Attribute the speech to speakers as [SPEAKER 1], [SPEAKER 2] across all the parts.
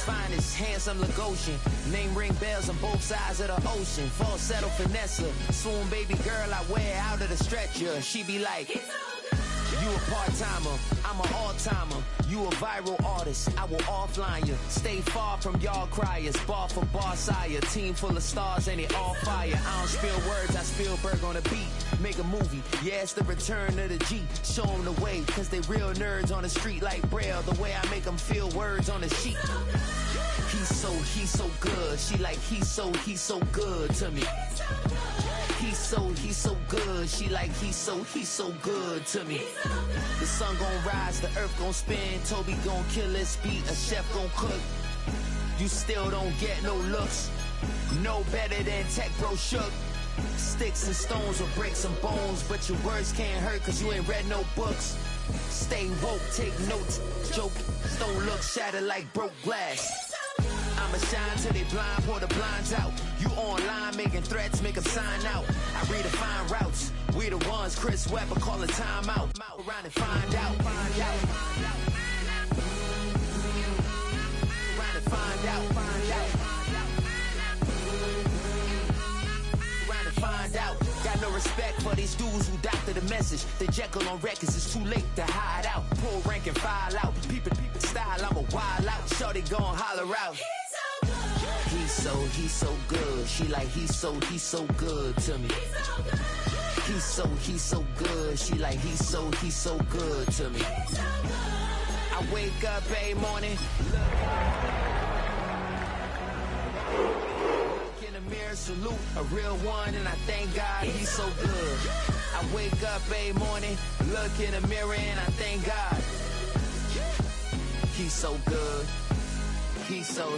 [SPEAKER 1] B-Town's finest, handsome Lagosian. Name ring bells on both sides of the ocean. Falsetto Vanessa, swoon baby girl I wear out of the stretcher. She be like, you a part-timer, I'm an all-timer. You a viral artist, I will offline you. Stay far from y'all criers, bar for bar sire. Team full of stars and it all fire. I don't spill words, I Spielberg on the beat. Make a movie, yeah, it's the return of the G. Show them the way, cause they real nerds on the street like Braille. The way I make them feel words on the sheet. He's so good. She like, he's so good to me. He's so good. She like, he's so good to me. The sun gon' rise, the earth gon' spin. Toby gon' kill this beat, a chef gon' cook. You still don't get no looks. No better than Tech Bro Shook. Sticks and stones will break some bones, but your words can't hurt cause you ain't read no books. Stay woke, take notes, joke. Don't look shattered like broke glass. I'ma shine till they blind, pour the blinds out. You online making threats, make them sign out. I redefine routes. We the ones Chris Webber call a timeout. Around and find out. Around and find out. Around and find out. Got no respect for these dudes who doctor the message. The Jekyll on records, it's too late to hide out. Pull rank and file out. People style, I'm a wild out. Shorty gon' holler out. He's so good. She like, he's so good to me. He's so good. She like, he's so good to me. I wake up every morning, look in the mirror, salute a real one, and I thank God he's so good. I wake up every morning, look in the mirror, and I thank God he's so good. He's so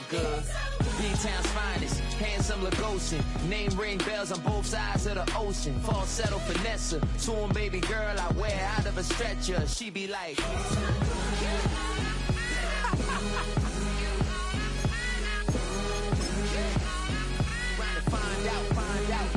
[SPEAKER 1] good. B-Town's finest, handsome Lagosian. Name ring bells on both sides of the ocean. Falsetto Vanessa, swoon baby girl I wear out of a stretcher. She be like, trying to find out.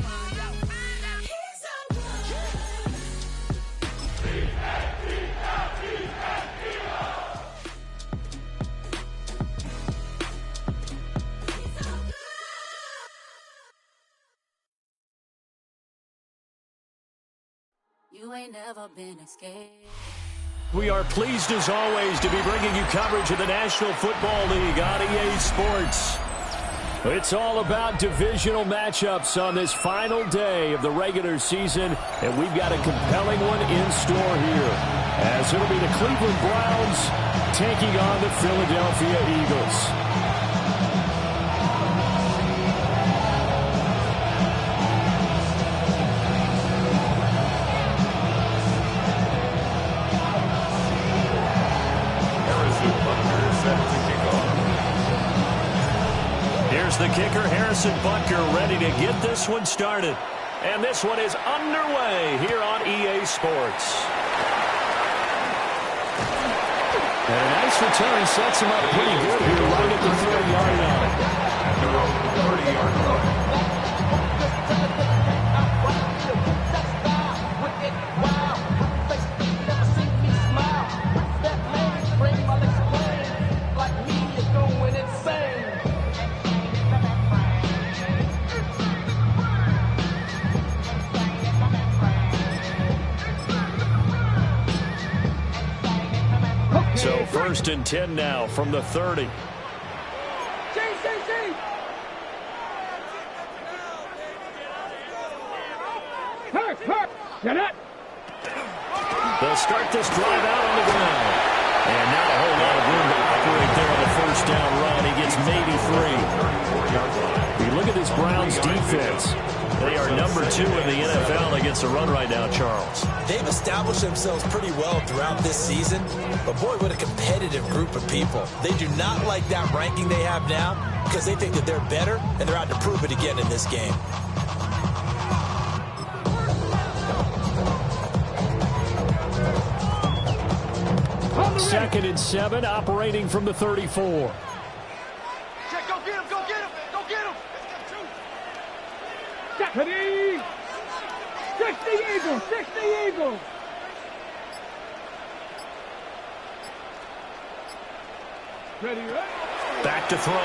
[SPEAKER 2] You ain't never been escaped.
[SPEAKER 3] We are pleased as always to be bringing you coverage of the National Football League on EA Sports. It's all about divisional matchups on this final day of the regular season, and we've got a compelling one in store here, as it'll be the Cleveland Browns taking on the Philadelphia Eagles. Here's the kicker, Harrison Butker, ready to get this one started. And this one is underway here on EA Sports. And a nice return sets him up pretty good here right at the 30-yard line. 30-yard line. So 1st and 10 now from the 30. They'll start this drive out on the ground. And not a whole lot of room to operate there on the first down run. He gets maybe 3. You look at this Browns defense. They are number 2 in the NFL against the run right now, Charles.
[SPEAKER 4] They've established themselves pretty well throughout this season, but boy, what a competitive group of people. They do not like that ranking they have now because they think that they're better, and they're out to prove it again in this game.
[SPEAKER 3] Second and 7, operating from the 34.
[SPEAKER 5] Check, go get him, go get him, go get him.
[SPEAKER 6] Deputy! 60 Eagles, 60 Eagles! Ready, right?
[SPEAKER 3] Back to throw.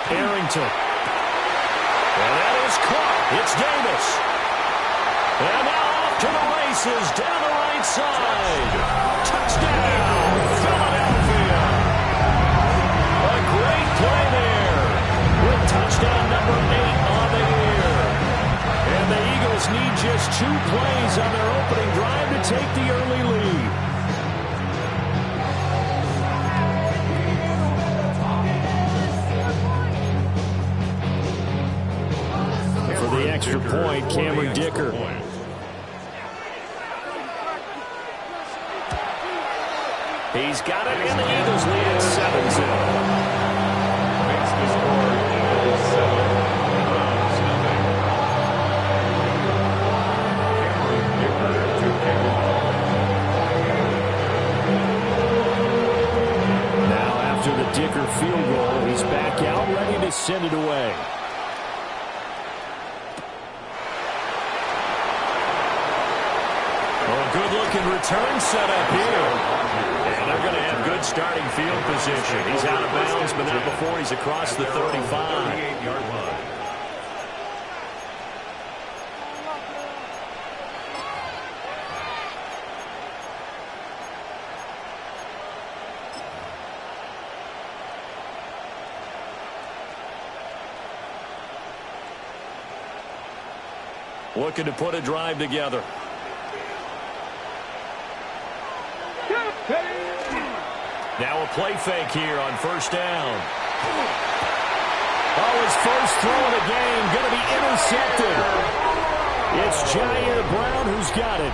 [SPEAKER 3] Arrington. And that is caught. It's Davis. And now off to the races down the right side. Touchdown, Philadelphia. A great play there with touchdown number 8 on the year. And the Eagles need just 2 plays on their opening drive to take the early lead. For the extra point, Cameron Dicker. He's got it, and the Eagles lead at 7-0. Makes the score Eagles 7. Now after the Dicker field goal, he's back out, ready to send it away. Good-looking return set up here. And they're going to have good starting field position. He's out of bounds, but not before he's across the 35-yard line. Looking to put a drive together. Now a play fake here on first down. Oh, his first throw of the game going to be intercepted. It's Jair Brown who's got it.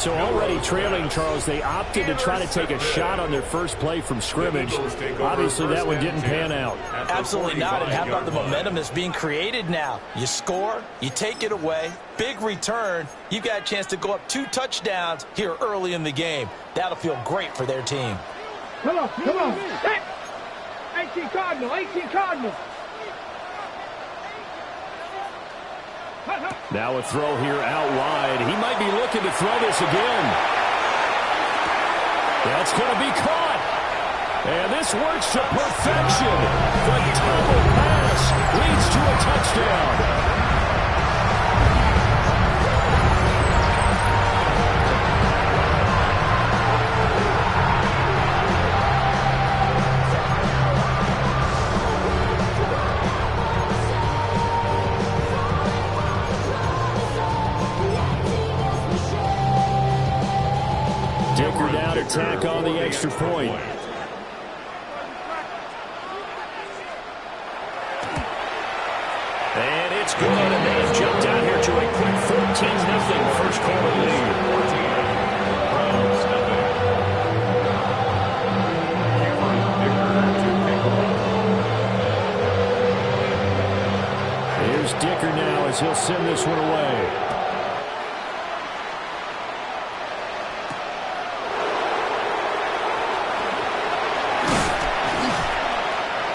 [SPEAKER 3] So already trailing, Charles, they opted to try to take a shot on their first play from scrimmage. Obviously, that one didn't pan out.
[SPEAKER 4] Absolutely not. And how about the momentum that's being created now? You score, you take it away, big return. You've got a chance to go up 2 touchdowns here early in the game. That'll feel great for their team.
[SPEAKER 6] Come on, come on. Hey! 18 Cardinal, 18 Cardinal.
[SPEAKER 3] Now a throw here out wide. He might be looking to throw this again. That's going to be caught. And this works to perfection. The double pass leads to a touchdown. Dicker down to tack on the extra point. And it's good, and they've jumped out here to a quick 14-0 first quarter lead. Here's Dicker now as he'll send this one away.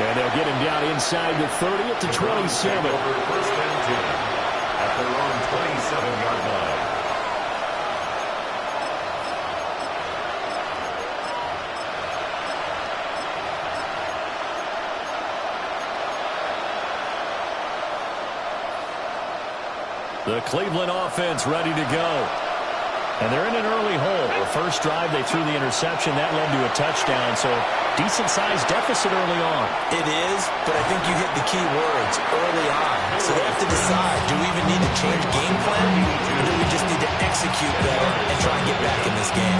[SPEAKER 3] And they'll get him down inside the 30 at the 27. First down 10 at their own 27-yard line. The Cleveland offense ready to go. And they're in an early hole. The first drive, they threw the interception. That led to a touchdown, so decent-sized deficit early on.
[SPEAKER 4] It is, but I think you hit the key words early on. So they have to decide, do we even need to change game plan, or do we just need to execute better and try and get back in this game?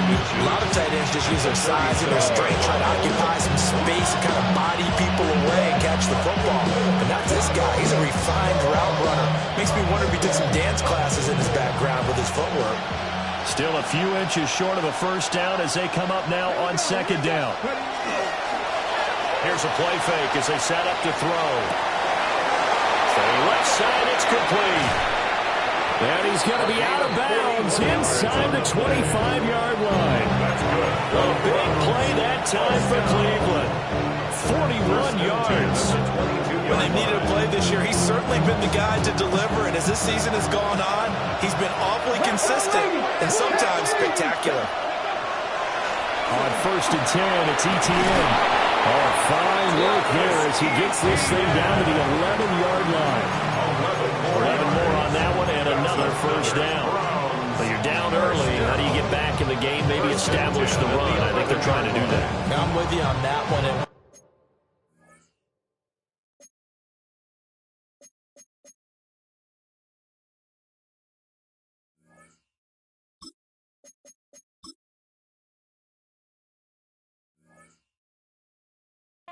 [SPEAKER 4] A lot of tight ends just use their size and their strength, try to occupy some space and kind of body people away and catch the football. But not this guy. He's a refined route runner. Makes me wonder if he took some dance classes in his background with his footwork.
[SPEAKER 3] Still a few inches short of a first down as they come up now on second down. Here's a play fake as they set up to throw. To the left side, it's complete. And he's going to be out of bounds inside the 25-yard line. A big play that time for Cleveland. 41 yards.
[SPEAKER 4] When they needed a play this year, he's certainly been the guy to deliver. And as this season has gone on, he's been awfully consistent and sometimes spectacular.
[SPEAKER 3] On 1st and 10, it's ETN. Oh, fine work there as he gets this thing down to the 11-yard line. 11 more on that one and another first down. But you're down early. How do you get back in the game? Maybe establish the run. I think they're trying to do that.
[SPEAKER 4] Now I'm with you on that one. What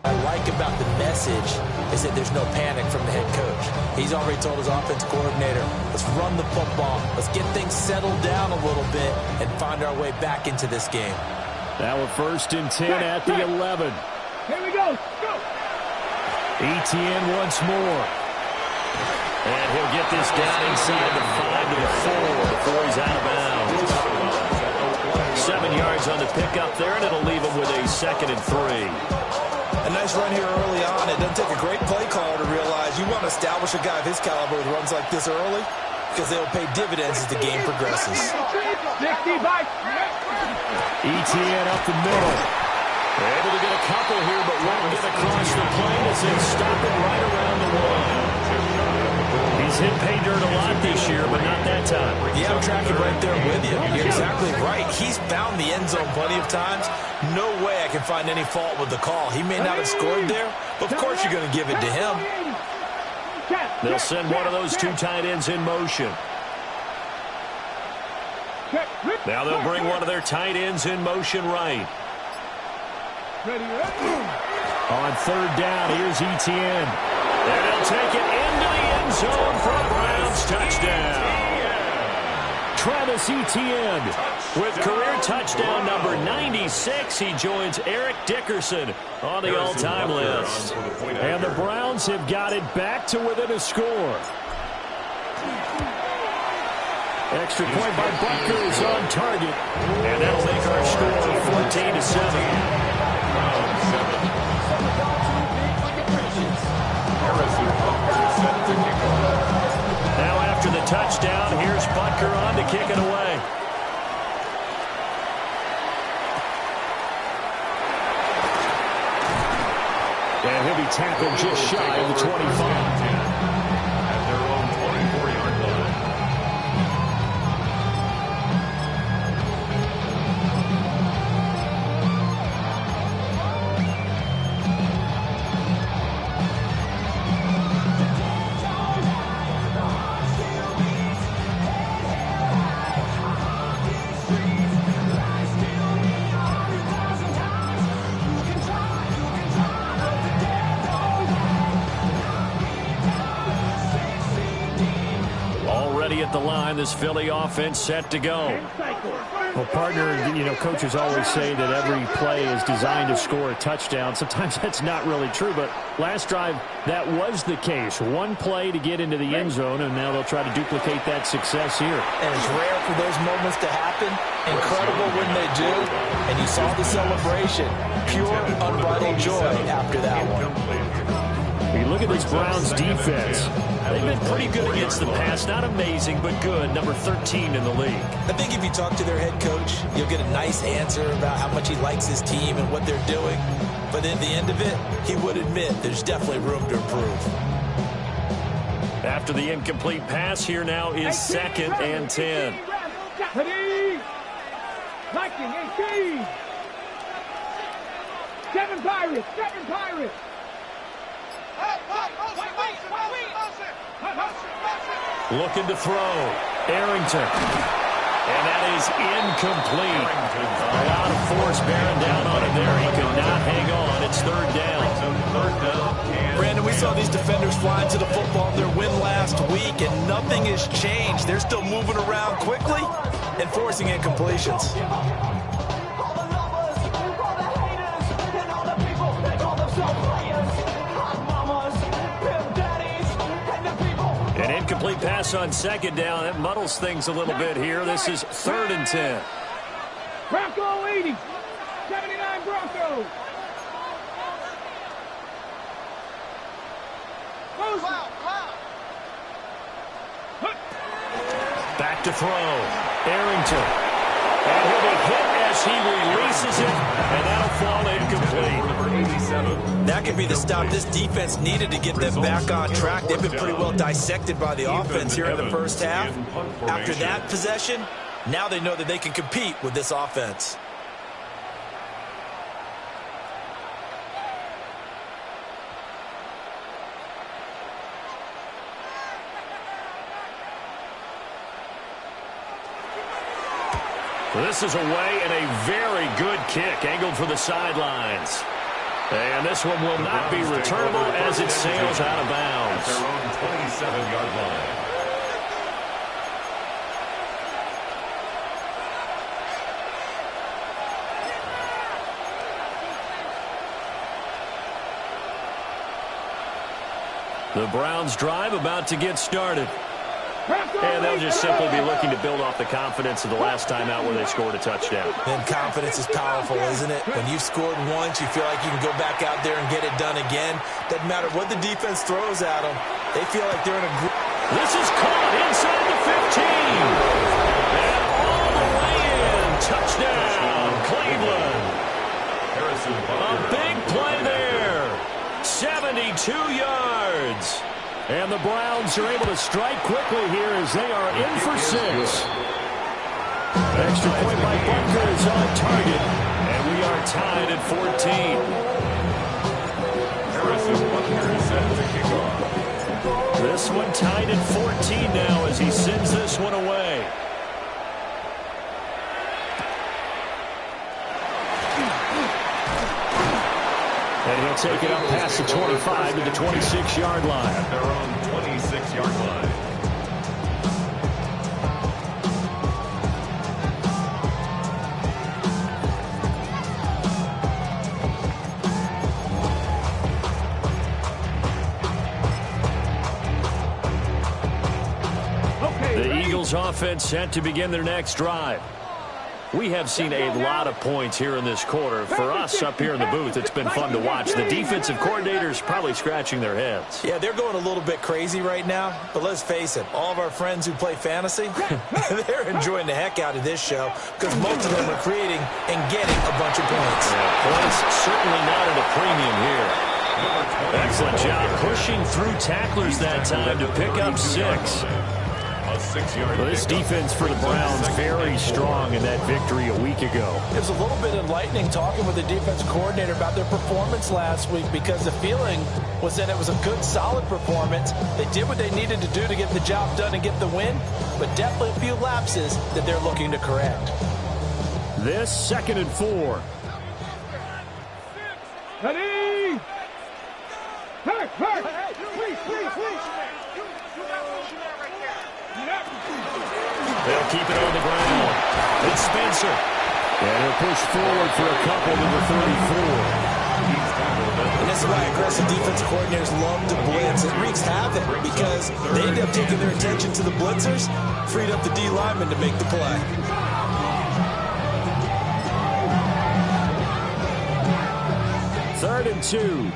[SPEAKER 4] I like about the message is that there's no panic from the head coach. He's already told his offense coordinator, let's run the football, let's get things settled down a little bit and find our way back into this game.
[SPEAKER 3] Now we're 1st and 10 at the 11.
[SPEAKER 6] Here we go. Go.
[SPEAKER 3] ETN once more. And he'll get this down inside the 5 to the 4 before he's out of bounds. 7 yards on the pickup there, and it'll leave him with a 2nd and 3.
[SPEAKER 4] A nice run here early on. It doesn't take a great play caller to realize you want to establish a guy of his caliber with runs like this early because they'll pay dividends as the game progresses.
[SPEAKER 3] ETN up the middle. They're able to get a couple here, but won't get across the plane as they stop it right around the line. He's hit pay dirt a lot this year, but not that time.
[SPEAKER 4] Yeah, I'm tracking right there with you. You're exactly right. He's found the end zone plenty of times. No way I can find any fault with the call. He may not have scored there, but of course you're going to give it to him.
[SPEAKER 3] They'll send one of those 2 tight ends in motion. Now they'll bring one of their tight ends in motion right. On 3rd down, here's ETN. And they'll take it into the end zone for a Browns touchdown. Travis Etienne with career touchdown number 96. He joins Eric Dickerson on the all-time list. And the Browns have got it back to within a score. Extra point by Butker is on target. And that'll make our score 14-7. Now after the touchdown, here's Butker on to kick it away. And he'll be tackled just shy of the 25. At their own 24-yard line. At the line, this Philly offense set to go. Well, partner, coaches always say that every play is designed to score a touchdown. Sometimes that's not really true, but last drive, that was the case. One play to get into the end zone, and now they'll try to duplicate that success here.
[SPEAKER 4] And it's rare for those moments to happen. Incredible when they do. And you saw the celebration. Pure, unbridled joy after that one.
[SPEAKER 3] You look at this Browns defense. They've been pretty good against the pass. Not amazing, but good. Number 13 in the league.
[SPEAKER 4] I think if you talk to their head coach, you'll get a nice answer about how much he likes his team and what they're doing. But at the end of it, he would admit there's definitely room to improve.
[SPEAKER 3] After the incomplete pass, here now is 2nd and 10.
[SPEAKER 6] Liking 18. 7 Pirates. 7 Pirates.
[SPEAKER 3] Looking to throw. Arrington. And that is incomplete. A lot of force bearing down on him there. He could not hang on. It's 3rd down.
[SPEAKER 4] Brandon, we saw these defenders flying to the football in their win last week, and nothing has changed. They're still moving around quickly and forcing incompletions.
[SPEAKER 3] An incomplete pass on 2nd down. That muddles things a little bit here. This is 3rd and 10.
[SPEAKER 6] Bronco 80. 79 Bronco.
[SPEAKER 3] Back to throw. Arrington. And he'll be hit as he releases it. And that'll fall incomplete.
[SPEAKER 4] That could be the stop this defense needed to get them back on track. They've been pretty well dissected by the offense here in the first half. After that possession, now they know that they can compete with this offense.
[SPEAKER 3] This is away and a very good kick angled for the sidelines. And this one will not be returnable as it sails out of bounds.
[SPEAKER 7] Their own 27-yard line.
[SPEAKER 3] The Browns drive about to get started. And they'll just simply be looking to build off the confidence of the last time out where they scored a touchdown.
[SPEAKER 4] And confidence is powerful, isn't it? When you've scored once, you feel like you can go back out there and get it done again. Doesn't matter what the defense throws at them. They feel like they're in a group.
[SPEAKER 3] This is caught inside the 15. And all the way in. Touchdown, Cleveland. A big play there. 72 yards. And the Browns are able to strike quickly here as they are in for 6. Extra point by Butker is on target. And we are tied at 14.
[SPEAKER 7] Harrison Butker is set to kick off.
[SPEAKER 3] This one tied at 14 now as he sends this one away. And he'll take it up past the 25 to the 26-yard line.
[SPEAKER 7] At their own 26-yard line.
[SPEAKER 3] The Eagles offense set to begin their next drive. We have seen a lot of points here in this quarter. For us up here in the booth, it's been fun to watch. The defensive coordinators probably scratching their heads.
[SPEAKER 4] Yeah, they're going a little bit crazy right now. But let's face it, all of our friends who play fantasy, they're enjoying the heck out of this show because most of them are creating and getting a bunch of points.
[SPEAKER 3] Yeah, points certainly not at a premium here. Excellent job pushing through tacklers that time to pick up 6. Well, this defense for the Browns very strong in that victory a week ago.
[SPEAKER 4] It was a little bit enlightening talking with the defense coordinator about their performance last week because the feeling was that it was a good, solid performance. They did what they needed to do to get the job done and get the win, but definitely a few lapses that they're looking to correct.
[SPEAKER 3] This 2nd and 4.
[SPEAKER 6] Ready? Hurt! Please!
[SPEAKER 3] They'll keep it on the ground. It's Spencer. And he'll push forward for a couple to the 34.
[SPEAKER 4] And this is why aggressive defensive coordinators love to blitz. It wreaks havoc because they end up taking their attention to the blitzers, freed up the D lineman to make the play.
[SPEAKER 3] Third and 2.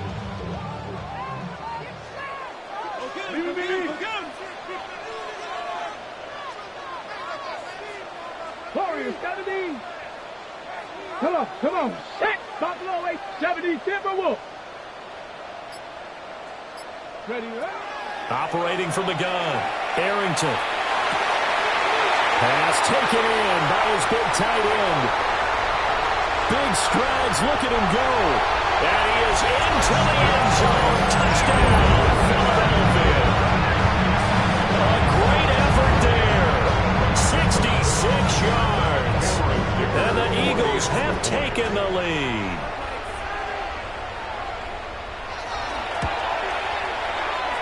[SPEAKER 6] Warriors, 70. Come on. Set. Buffalo 870. Timberwolves. Ready?
[SPEAKER 3] Operating from the gun. Arrington. Pass taken in by his big tight end. Big strides. Look at him go. And he is into the end zone. Touchdown, Philadelphia. A great effort there. 66 yards. And the Eagles have taken the lead.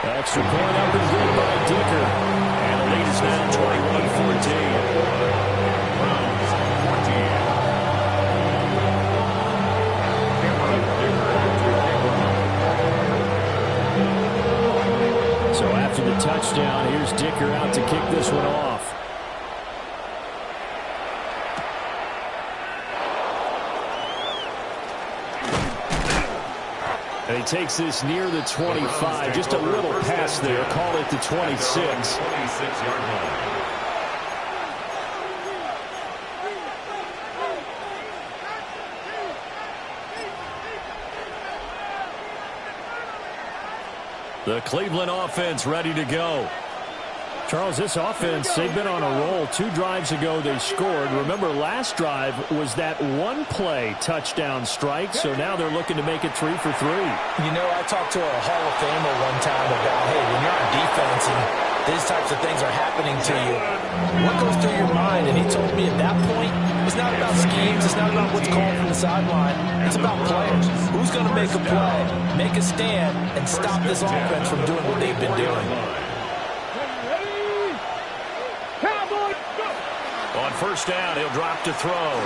[SPEAKER 3] Extra point up and good by Dicker. And the lead is now 21-14. So after the touchdown, here's Dicker out to kick this one off. And he takes this near the 25. Just a little pass there. Call it the 26.
[SPEAKER 7] 26-yard line.
[SPEAKER 3] The Cleveland offense ready to go. Charles, this offense, they've been on a roll. 2 drives ago, they scored. Remember, last drive was that one-play touchdown strike, so now they're looking to make it 3 for 3.
[SPEAKER 4] You know, I talked to a Hall of Famer one time about, hey, when you're on defense and these types of things are happening to you, what goes through your mind? And he told me at that point, it's not about schemes, it's not about what's called from the sideline, it's about players. Who's going to make a play, make a stand, and stop this offense from doing what they've been doing?
[SPEAKER 3] On first down, he'll drop to throw. Well,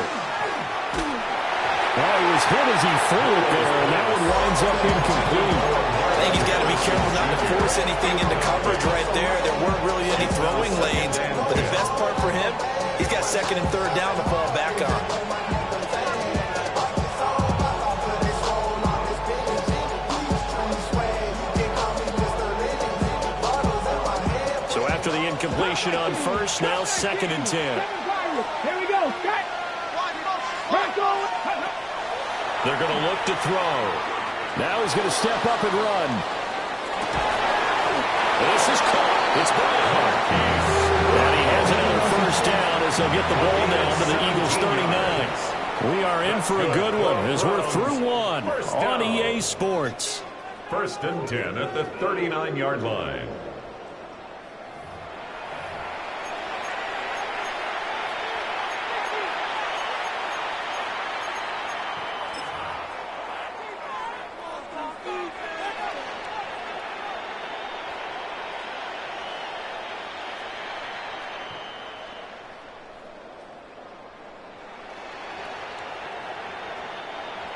[SPEAKER 3] he was hit as he threw it there, and that one winds up incomplete.
[SPEAKER 4] I think he's got to be careful not to force anything into coverage right there. There weren't really any throwing lanes, but the best part for him, he's got second and third down to fall back on.
[SPEAKER 3] After the incompletion on first, now 2nd and 10.
[SPEAKER 6] Here we go.
[SPEAKER 3] They're going to look to throw. Now he's going to step up and run. This is caught. It's Brown. And he has another first down as they'll get the ball down to the Eagles 39. We are in for a good one as we're through one on EA Sports.
[SPEAKER 7] 1st and 10 at the 39-yard line.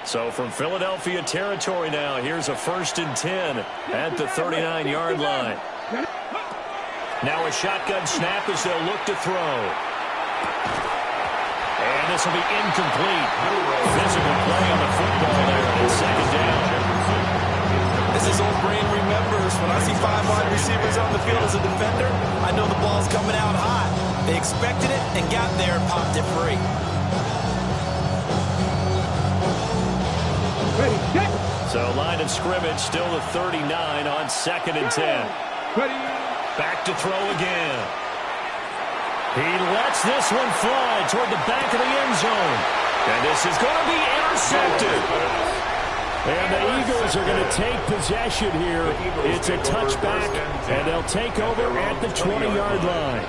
[SPEAKER 3] So from Philadelphia territory now, here's a 1st and 10 at the 39-yard line. Now a shotgun snap as they'll look to throw. And this will be incomplete. Physical play on the football there, and it's 2nd down.
[SPEAKER 4] This is old brain remembers. When I see 5 wide receivers on the field as a defender, I know the ball's coming out hot. They expected it and got there and popped it free.
[SPEAKER 3] So line of scrimmage still the 39 on 2nd and 10. Back to throw again. He lets this one fly toward the back of the end zone. And this is going to be intercepted. And the Eagles are going to take possession here. It's a touchback, and they'll take over at the 20-yard line.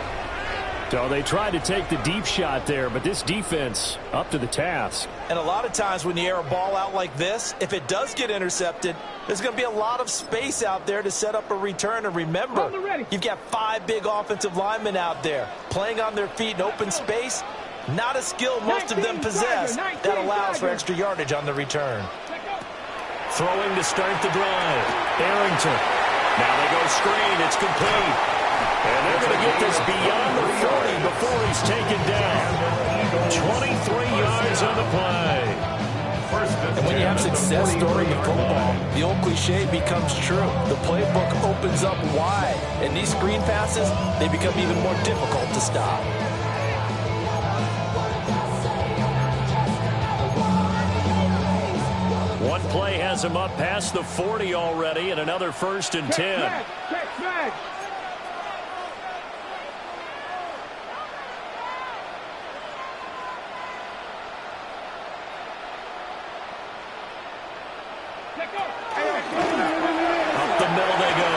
[SPEAKER 3] So they tried to take the deep shot there, but this defense up to the task.
[SPEAKER 4] And a lot of times when you air a ball out like this, if it does get intercepted, there's going to be a lot of space out there to set up a return. And remember, you've got 5 big offensive linemen out there playing on their feet in open space. Not a skill most of them possess that allows for extra yardage on the return.
[SPEAKER 3] Throwing to start the drive. Arrington. Now they go screen. It's complete. And they're going to get this beyond the 40 before he's taken down. 23 yards on the play.
[SPEAKER 4] And when you have success story in football, the old cliche becomes true. The playbook opens up wide. And these screen passes, they become even more difficult to stop.
[SPEAKER 3] One play has him up past the 40 already, and another 1st and 10. Up the middle they go.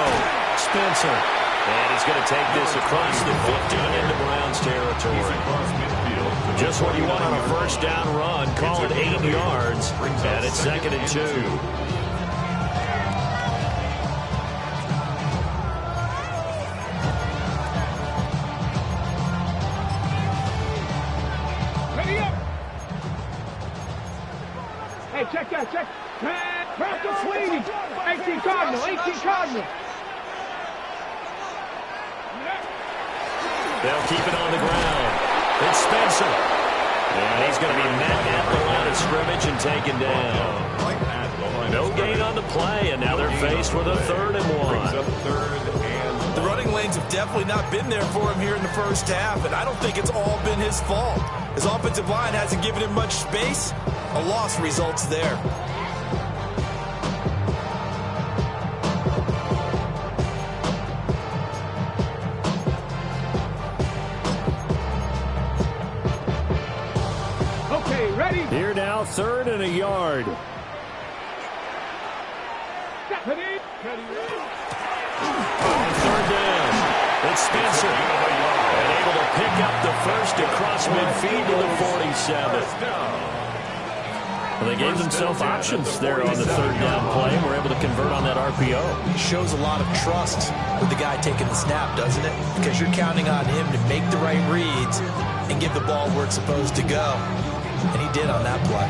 [SPEAKER 3] Spencer. And he's going to take this across the 50 into Browns territory. Just what you want on a first down run. Call it 8 yards. And it's 2nd and 2.
[SPEAKER 6] Hey, check that, check. Malcolm Sweeney. 18 Cardinal, 18 Cardinal.
[SPEAKER 3] They'll keep it on the ground. It's Spencer. And he's going to be met at the line of scrimmage and taken down. No gain on the play, and now they're faced with a 3rd and 1.
[SPEAKER 4] The running lanes have definitely not been there for him here in the first half, and I don't think it's all been his fault. His offensive line hasn't given him much space. A loss results there.
[SPEAKER 3] Here now, 3rd and a yard. On 3rd down, it's Spencer. And able to pick up the first across midfield to the 47. Well, they gave themselves options there on the 3rd down play, and were able to convert on that RPO.
[SPEAKER 4] It shows a lot of trust with the guy taking the snap, doesn't it? Because you're counting on him to make the right reads and give the ball where it's supposed to go. And he did on that play.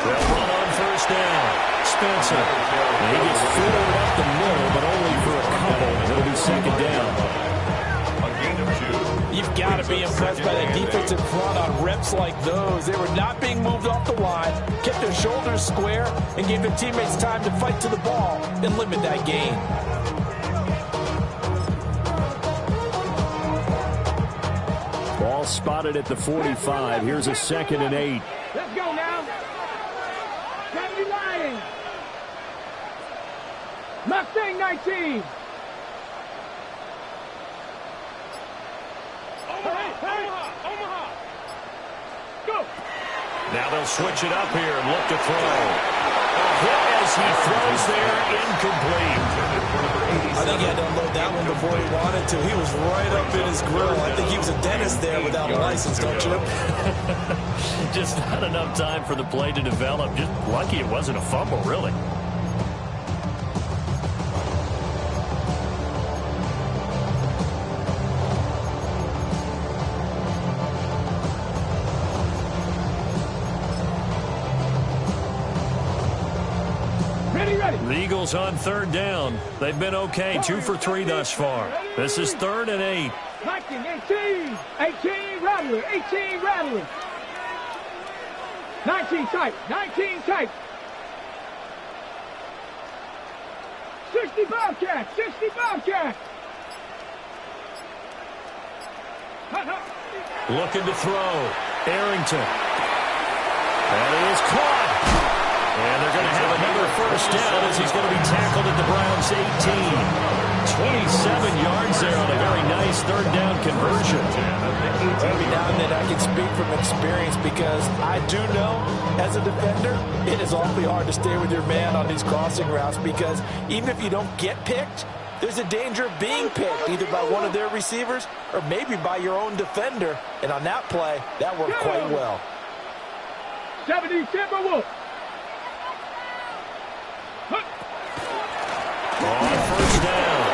[SPEAKER 3] They'll run on 1st down. Spencer. And he gets forward up the middle, but only for a couple. It'll be 2nd down.
[SPEAKER 8] You've got to be impressed by that defensive front on reps like those. They were not being moved off the line, kept their shoulders square, and gave their teammates time to fight to the ball and limit that gain.
[SPEAKER 3] Ball spotted at the 45. Here's a 2nd and 8.
[SPEAKER 6] Let's go now. Kennedy Lions. Mustang 19. Omaha. Go.
[SPEAKER 3] Now they'll switch it up here and look to throw. Hit as he throws there, incomplete.
[SPEAKER 4] I think he had to unload that one before he wanted to. He was right up in his grill. I think he was a dentist there without a license, don't you?
[SPEAKER 3] Just not enough time for the play to develop. Just lucky it wasn't a fumble, really. The Eagles on 3rd down. They've been okay, 2 for 3 thus far. This is 3rd and 8.
[SPEAKER 6] 19, 18, Rattler, 18, Rattler. 19 tight, 60 Bobcat.
[SPEAKER 3] Looking to throw. Arrington. And it is caught. And they're going to have another 1st down as he's going to be tackled at the Browns' 18. 27 yards there on a very nice 3rd down conversion.
[SPEAKER 8] Every now and then I can speak from experience because I do know, as a defender, it is awfully hard to stay with your man on these crossing routes because even if you don't get picked, there's a danger of being picked either by one of their receivers or maybe by your own defender. And on that play, that worked quite well.
[SPEAKER 6] 70 Timberwolves.
[SPEAKER 3] On 1st down,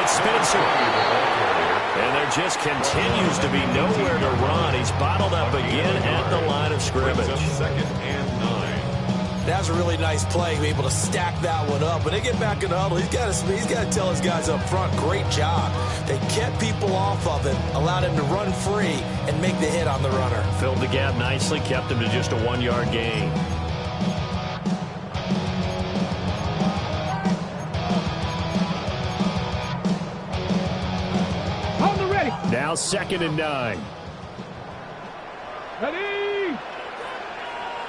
[SPEAKER 3] it's Spencer. And there just continues to be nowhere to run. He's bottled up again at the line of scrimmage.
[SPEAKER 7] 2nd and 9.
[SPEAKER 4] That was a really nice play, be able to stack that one up. When they get back in the huddle, he's got to tell his guys up front, great job. They kept people off of him, allowed him to run free and make the hit on the runner.
[SPEAKER 3] Filled the gap nicely, kept him to just a 1-yard gain. Now 2nd and 9.
[SPEAKER 6] Ready.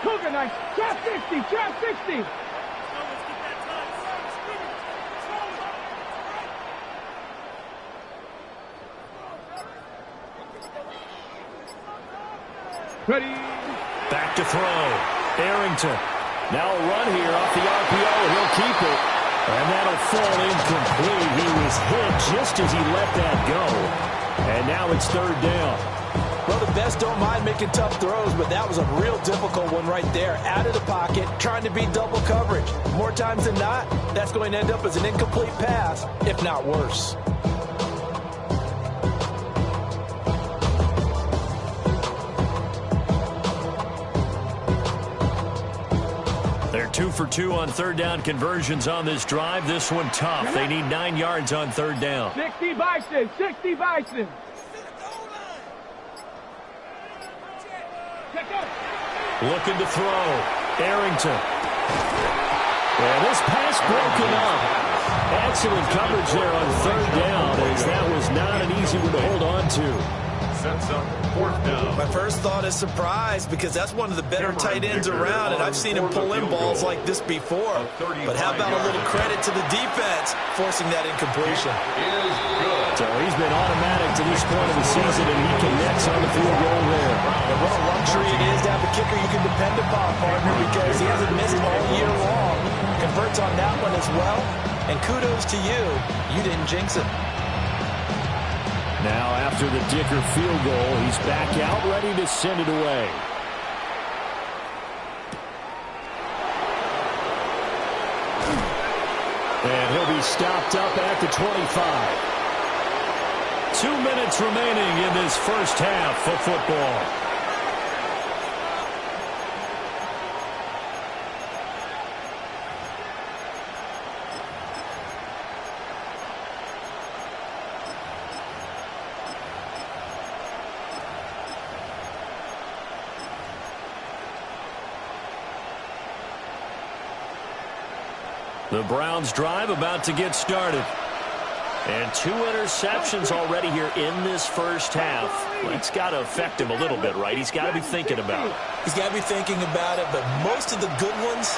[SPEAKER 6] Cougar nice. Trap 60. Ready.
[SPEAKER 3] Back to throw. Arrington. Now a run here off the RPO. He'll keep it. And that'll fall incomplete. He was hit just as he let that go. And now it's 3rd down.
[SPEAKER 8] Well, the best don't mind making tough throws, but that was a real difficult one right there. Out of the pocket, trying to beat double coverage. More times than not, that's going to end up as an incomplete pass, if not worse.
[SPEAKER 3] They're 2 for 2 on 3rd down conversions on this drive. This one tough. They need 9 yards on 3rd down.
[SPEAKER 6] 60 Bison.
[SPEAKER 3] Looking to throw. Arrington. And this pass broken up. Excellent coverage there on third down, as that was not an easy one to hold on to.
[SPEAKER 7] Sets up fourth down.
[SPEAKER 8] My first thought is surprise, because that's one of the better tight ends around, and I've seen him pull in balls like this before. But how about a little credit to the defense forcing that incompletion?
[SPEAKER 3] So he's been automatic to this point of the season, and he connects on the field goal there.
[SPEAKER 8] And what a luxury it is to have a kicker you can depend upon, partner, because he hasn't missed all year long. Converts on that one as well, and kudos to you. You didn't jinx it.
[SPEAKER 3] Now, after the Dicker field goal, he's back out, ready to send it away. And he'll be stopped up at the 25. 2 minutes remaining in this first half of football. The Browns drive about to get started. And 2 interceptions already here in this first half. That's got to affect him a little bit, right? He's got to be thinking about it.
[SPEAKER 8] He's got to be thinking about it, but most of the good ones,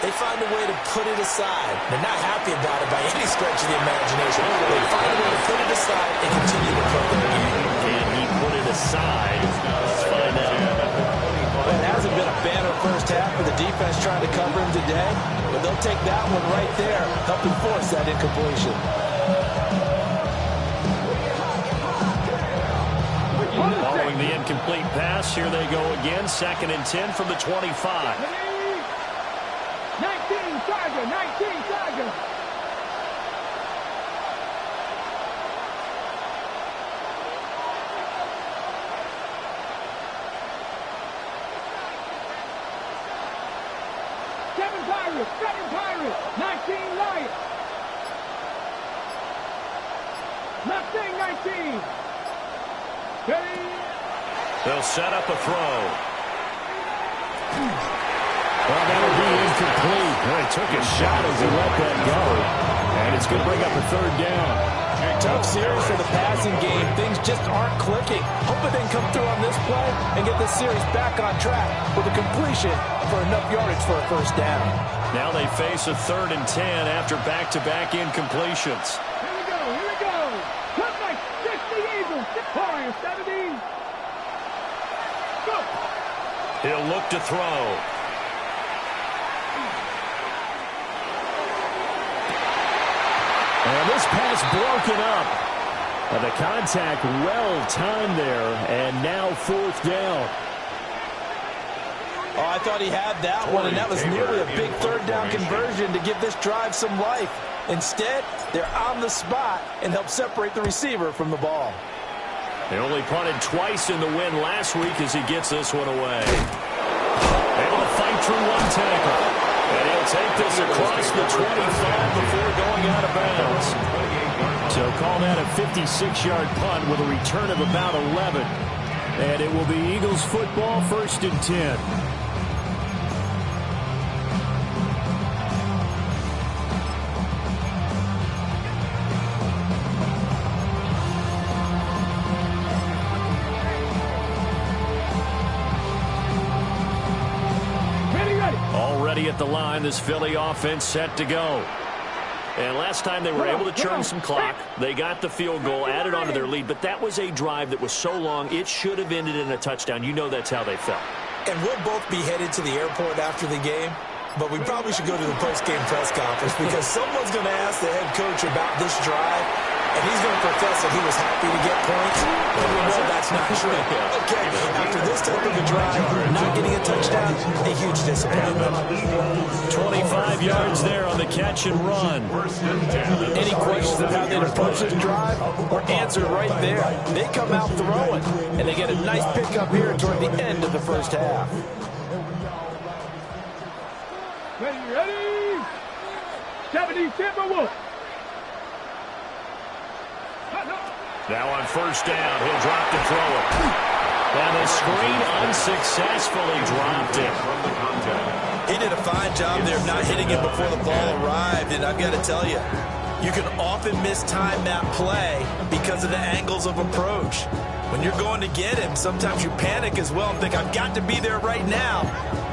[SPEAKER 8] they find a way to put it aside. They're not happy about it by any stretch of the imagination. They find a way to put it aside and continue to play their game.
[SPEAKER 3] Can he put it aside? Let's find out.
[SPEAKER 8] Well, it hasn't been a banner first half for the defense trying to cover him today, but they'll take that one right there, helping force that incompletion.
[SPEAKER 3] Following the incomplete pass, here they go again. 2nd and 10 from the 25.
[SPEAKER 6] 19, Charger, 19, Charger. Seven Pirates, 19 Lions. Left thing, 19. Ready?
[SPEAKER 3] They'll set up a throw. Well, that'll be incomplete. Well, he took a shot as he let that go. And it's going to bring up a 3rd down.
[SPEAKER 8] Tough series for the passing game. Things just aren't clicking. Hoping they can come through on this play and get this series back on track with a completion for enough yardage for a first down.
[SPEAKER 3] Now they face a 3rd and 10 after back-to-back incompletions.
[SPEAKER 6] Here we go. Cut like 60 Eagles. 70. Go.
[SPEAKER 3] He'll look to throw. And this pass broken up. And the contact well-timed there, and now 4th down.
[SPEAKER 8] Oh, I thought he had that one, and that was nearly a big 3rd down conversion to give this drive some life. Instead, they're on the spot and help separate the receiver from the ball.
[SPEAKER 3] They only punted twice in the win last week as he gets this one away. Able to fight through one tackle. And he'll take this across the 25 before going out of bounds. So call that a 56-yard punt with a return of about 11. And it will be Eagles football, 1st and 10. Already at the line, this Philly offense set to go. And last time they were able to churn some clock. They got the field goal, added on to their lead, but that was a drive that was so long, it should have ended in a touchdown. You know that's how they felt.
[SPEAKER 8] And we'll both be headed to the airport after the game, but we probably should go to the post-game press conference because someone's going to ask the head coach about this drive, and he's going to profess that he was happy to get points, and we know that's not true. Okay, after this type of a drive, not getting a touchdown, a huge disappointment.
[SPEAKER 3] 25 yards there on the catch and run.
[SPEAKER 8] Any questions of how they'd approach this drive were answered right there. They come out throwing, and they get a nice pickup here toward the end of the first half.
[SPEAKER 6] Ready? 70 Timberwolves.
[SPEAKER 3] Now on 1st down, he'll drop to throw it. And the screen unsuccessfully dropped it.
[SPEAKER 4] He did a fine job there of not hitting it before the ball arrived, and I've got to tell you, you can often mistime that play because of the angles of approach. When you're going to get him, sometimes you panic as well and think, I've got to be there right now.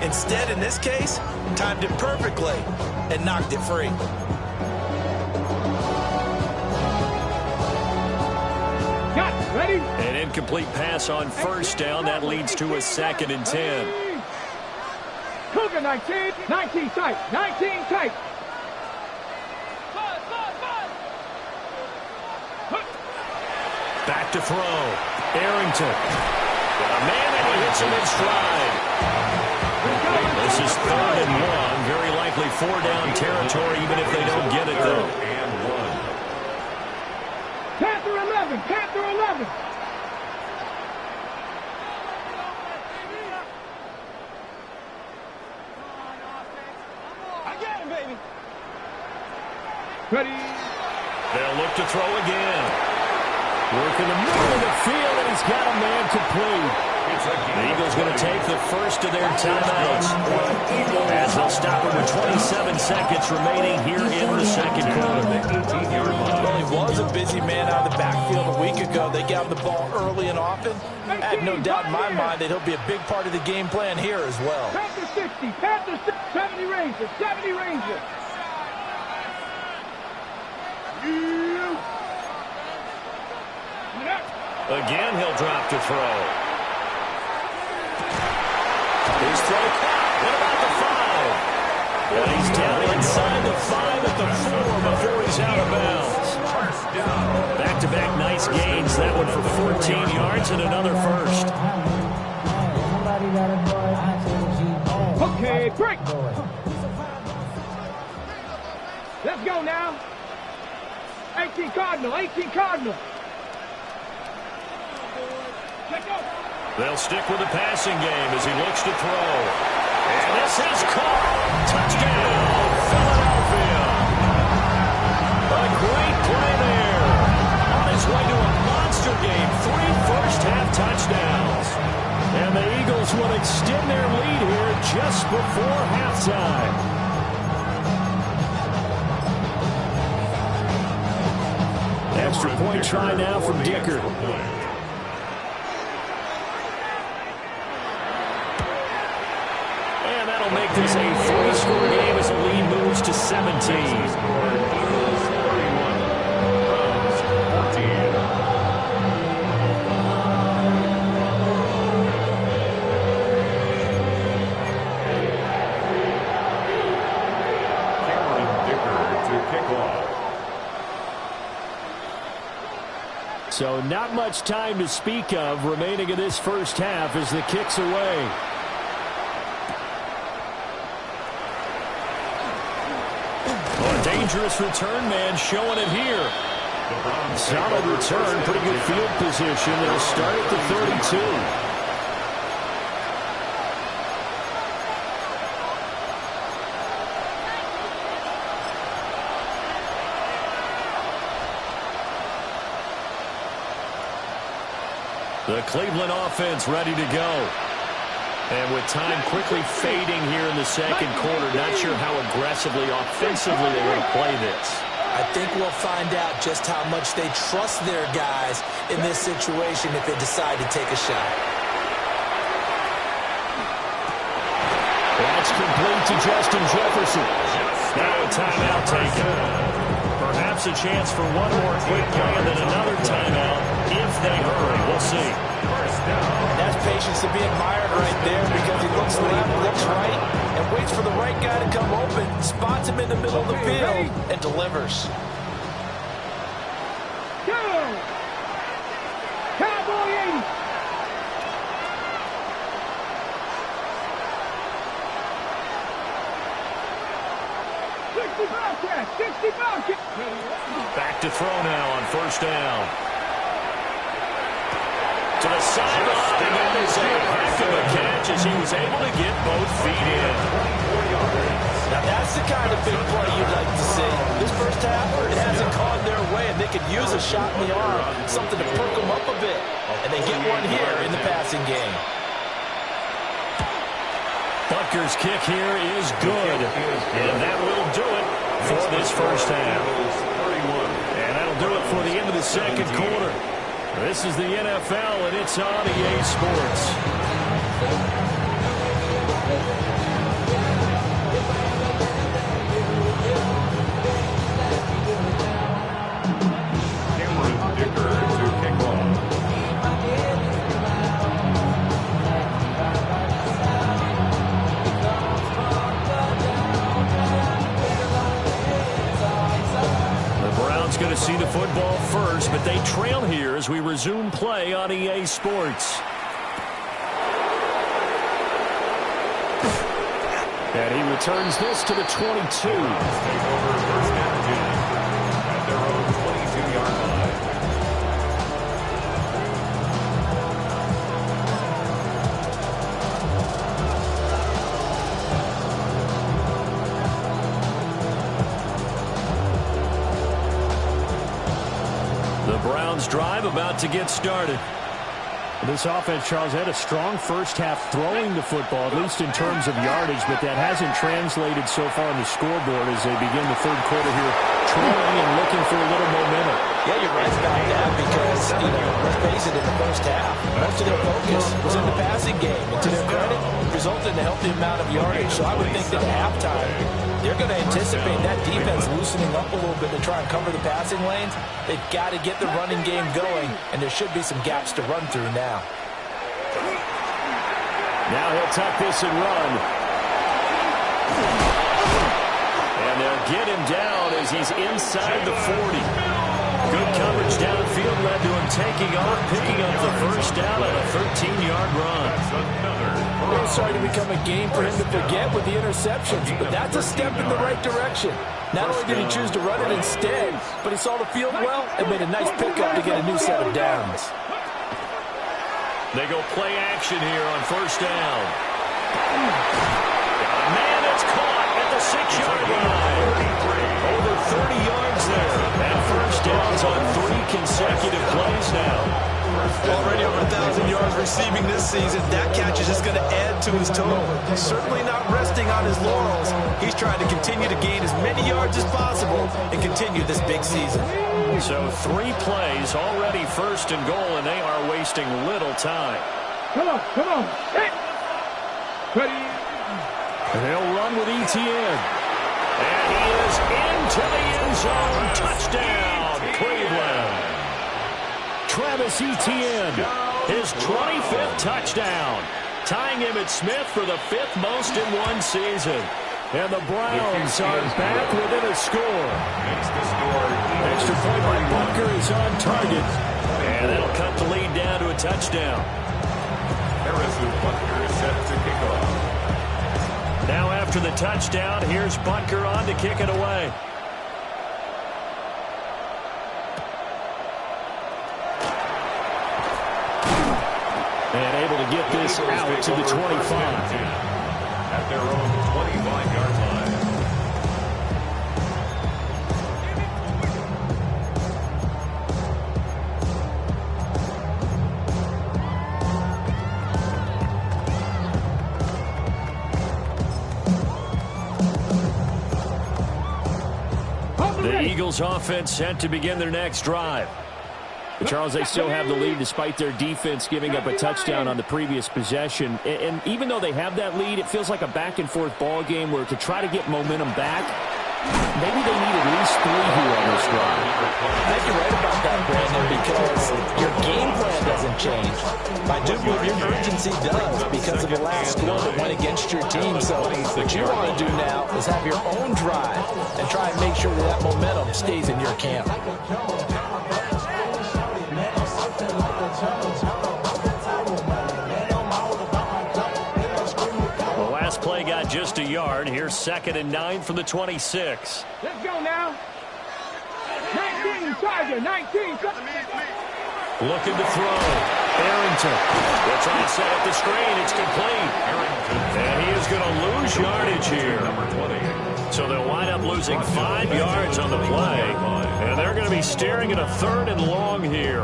[SPEAKER 4] Instead, in this case, timed it perfectly and knocked it free.
[SPEAKER 6] Ready?
[SPEAKER 3] An incomplete pass on first down. That leads to a 2nd and 10.
[SPEAKER 6] Cougar 19. 19 tight. 19 tight.
[SPEAKER 3] Back to throw. Arrington. Got a man, and he hits him in stride. This is 3rd and 1. Very likely 4-down territory, even if they don't get it, though.
[SPEAKER 6] Panther 11. Panther 11.
[SPEAKER 5] I got him, baby.
[SPEAKER 6] Ready?
[SPEAKER 3] They'll look to throw again. Working the middle of the field, and he's got a man complete. The Eagles going to take the first of their timeouts as they'll stop it with 27 seconds remaining here in the second quarter.
[SPEAKER 8] Well, he was a busy man out of the backfield a week ago. They got him the ball early and often. I have no doubt in my mind that he'll be a big part of the game plan here as well.
[SPEAKER 6] Panther 60. Panther 60. 70 Rangers. 70 Rangers.
[SPEAKER 3] Again, he'll drop to throw. His throw caught. What about the 5? And he's down inside the 5 at the 4 before he's out of bounds. Back-to-back nice gains. That one for 14 yards and another first.
[SPEAKER 6] Okay, break. Let's go now. 18 Cardinal. 18 Cardinal.
[SPEAKER 3] They'll stick with the passing game as he looks to throw. And this is caught. Touchdown, Philadelphia. A great play there. On his way to a monster game. 3 first-half touchdowns. And the Eagles will extend their lead here just before halftime. Extra point try now from Dicker. Make this a 3-score game as the lead moves to 17. So not much time to speak of remaining in this first half as the kick's away. Dangerous return man showing it here. Solid return, pretty good field position. They'll start at the 32. The Cleveland offense ready to go. And with time quickly fading here in the second quarter, not sure how aggressively, offensively they want to play this.
[SPEAKER 4] I think we'll find out just how much they trust their guys in this situation if they decide to take a shot.
[SPEAKER 3] That's complete to Justin Jefferson. Now a timeout taken. Perhaps a chance for one more quick play and then another timeout if they hurry. We'll see.
[SPEAKER 8] That's patience to be admired right there because he looks left, looks right, and waits for the right guy to come open, spots him in the middle of the field, and delivers.
[SPEAKER 6] Go! Cowboy 80!
[SPEAKER 3] Back to throw now on first down. To the sideline, and that is a heck of a catch as he was able to get both feet in.
[SPEAKER 8] Now that's the kind of big play you'd like to see. This first half, it hasn't gone their way, and they could use a shot in the arm, something to perk them up a bit. And they get one here in the passing game.
[SPEAKER 3] Butker's kick here is good. And that will do it for this first half. And that'll do it for the end of the second quarter. This is the NFL, and it's on EA Sports.
[SPEAKER 7] Cameron Dicker to kick off.
[SPEAKER 3] Going to see the football first, but they trail here as we resume play on EA Sports. And he returns this to the 22.
[SPEAKER 7] Take over first and 10 at their own 22-yard line.
[SPEAKER 3] Browns drive about to get started.
[SPEAKER 9] This offense, Charles, had a strong first half throwing the football, at least in terms of yardage, but that hasn't translated so far on the scoreboard as they begin the third quarter here, trailing and looking for a little momentum.
[SPEAKER 8] Yeah, you're right about that because, let's face it, in the first half, most of their focus was in the passing game. And to their credit, resulted in a healthy amount of yardage. So I would think that at halftime, they're going to anticipate that defense loosening up a little bit to try and cover the passing lanes. They've got to get the running game going, and there should be some gaps to run through now.
[SPEAKER 3] Now he'll tuck this and run. And they'll get him down as he's inside the 40. Good coverage downfield led to him taking off, picking up the first down on a 13-yard run.
[SPEAKER 8] Really starting to become a game for him to forget with the interceptions, but that's a step in the right direction. Not only did he choose to run it instead, but he saw the field well and made a nice pickup to get a new set of downs.
[SPEAKER 3] They go play action here on first down. Man, it's caught at the 6-yard line. Over 30 yards there. And first downs on 3 consecutive plays now.
[SPEAKER 4] Already over 1,000 yards receiving this season. That catch is just going to add to his total. Certainly not resting on his laurels. He's trying to continue to gain as many yards as possible and continue this big season.
[SPEAKER 3] So 3 plays, already first and goal, and they are wasting little time.
[SPEAKER 6] Come on, come on. Hey. Ready.
[SPEAKER 3] They'll run with Etienne. And he is into the end zone. Touchdown, Cleveland. Travis Etienne, his 25th touchdown, tying Emmitt Smith for the 5th most in one season. And the Browns are back within a score. Extra point by Butker is on target. And that'll cut the lead down to a touchdown.
[SPEAKER 7] Harrison Butker is set to kick off.
[SPEAKER 3] Now after the touchdown, here's Butker on to kick it away. And able to get this out to the 25.
[SPEAKER 7] At their own 25-yard line.
[SPEAKER 3] The Eagles offense set to begin their next drive. Charles, they still have the lead despite their defense giving up a touchdown on the previous possession. And even though they have that lead, it feels like a back-and-forth ball game where to try to get momentum back, maybe they need at least 3 here on this drive.
[SPEAKER 8] I think you're right about that, Brandon, because your game plan doesn't change. I do believe your urgency does because of the last score that went against your team. So what you want to do now is have your own drive and try and make sure that momentum stays in your camp.
[SPEAKER 3] The last play got just a yard. Here's 2nd and 9 from the 26.
[SPEAKER 6] Let's go now. 19, Tiger, 19.
[SPEAKER 3] Looking to throw. Arrington. They'll try to set up the screen. It's complete. And he is going to lose yardage here. So they'll wind up losing 5 yards on the play. And they're going to be staring at a 3rd and long here.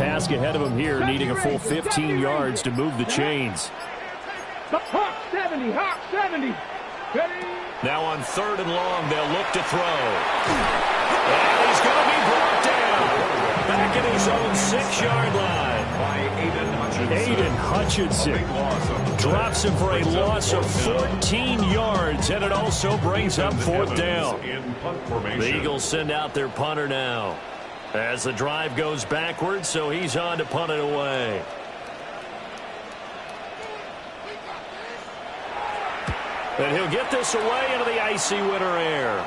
[SPEAKER 3] task ahead of him here, needing a full 15 yards to move the chains.
[SPEAKER 6] Hawk 70, Hawk 70. Ready?
[SPEAKER 3] Now on 3rd and long, they'll look to throw. And he's going to be brought down. Back at his own 6-yard line.
[SPEAKER 7] By
[SPEAKER 3] Aiden Hutchinson drops him for a loss of 14 yards, and it also brings up 4th down. The Eagles send out their punter now as the drive goes backwards, so he's on to punt it away. And he'll get this away into the icy winter air.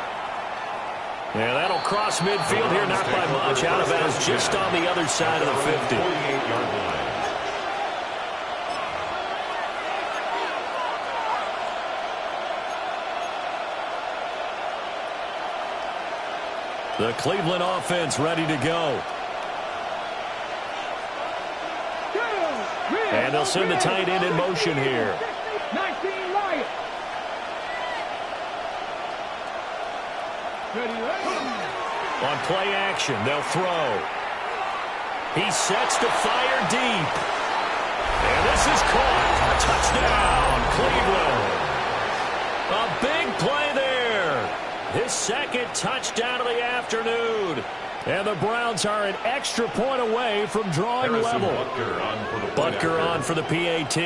[SPEAKER 3] And that'll cross midfield here, not by much. Out of bounds just on the other side of the 50.
[SPEAKER 7] 48-yard line.
[SPEAKER 3] The Cleveland offense ready to go. And they'll send the tight end in motion here.
[SPEAKER 6] 19 Lions.
[SPEAKER 3] On play action, they'll throw. He sets to fire deep. And this is caught. Touchdown, Cleveland. A big play there. His 2nd touchdown of the afternoon. And the Browns are an extra point away from drawing level. Butker on for the PAT.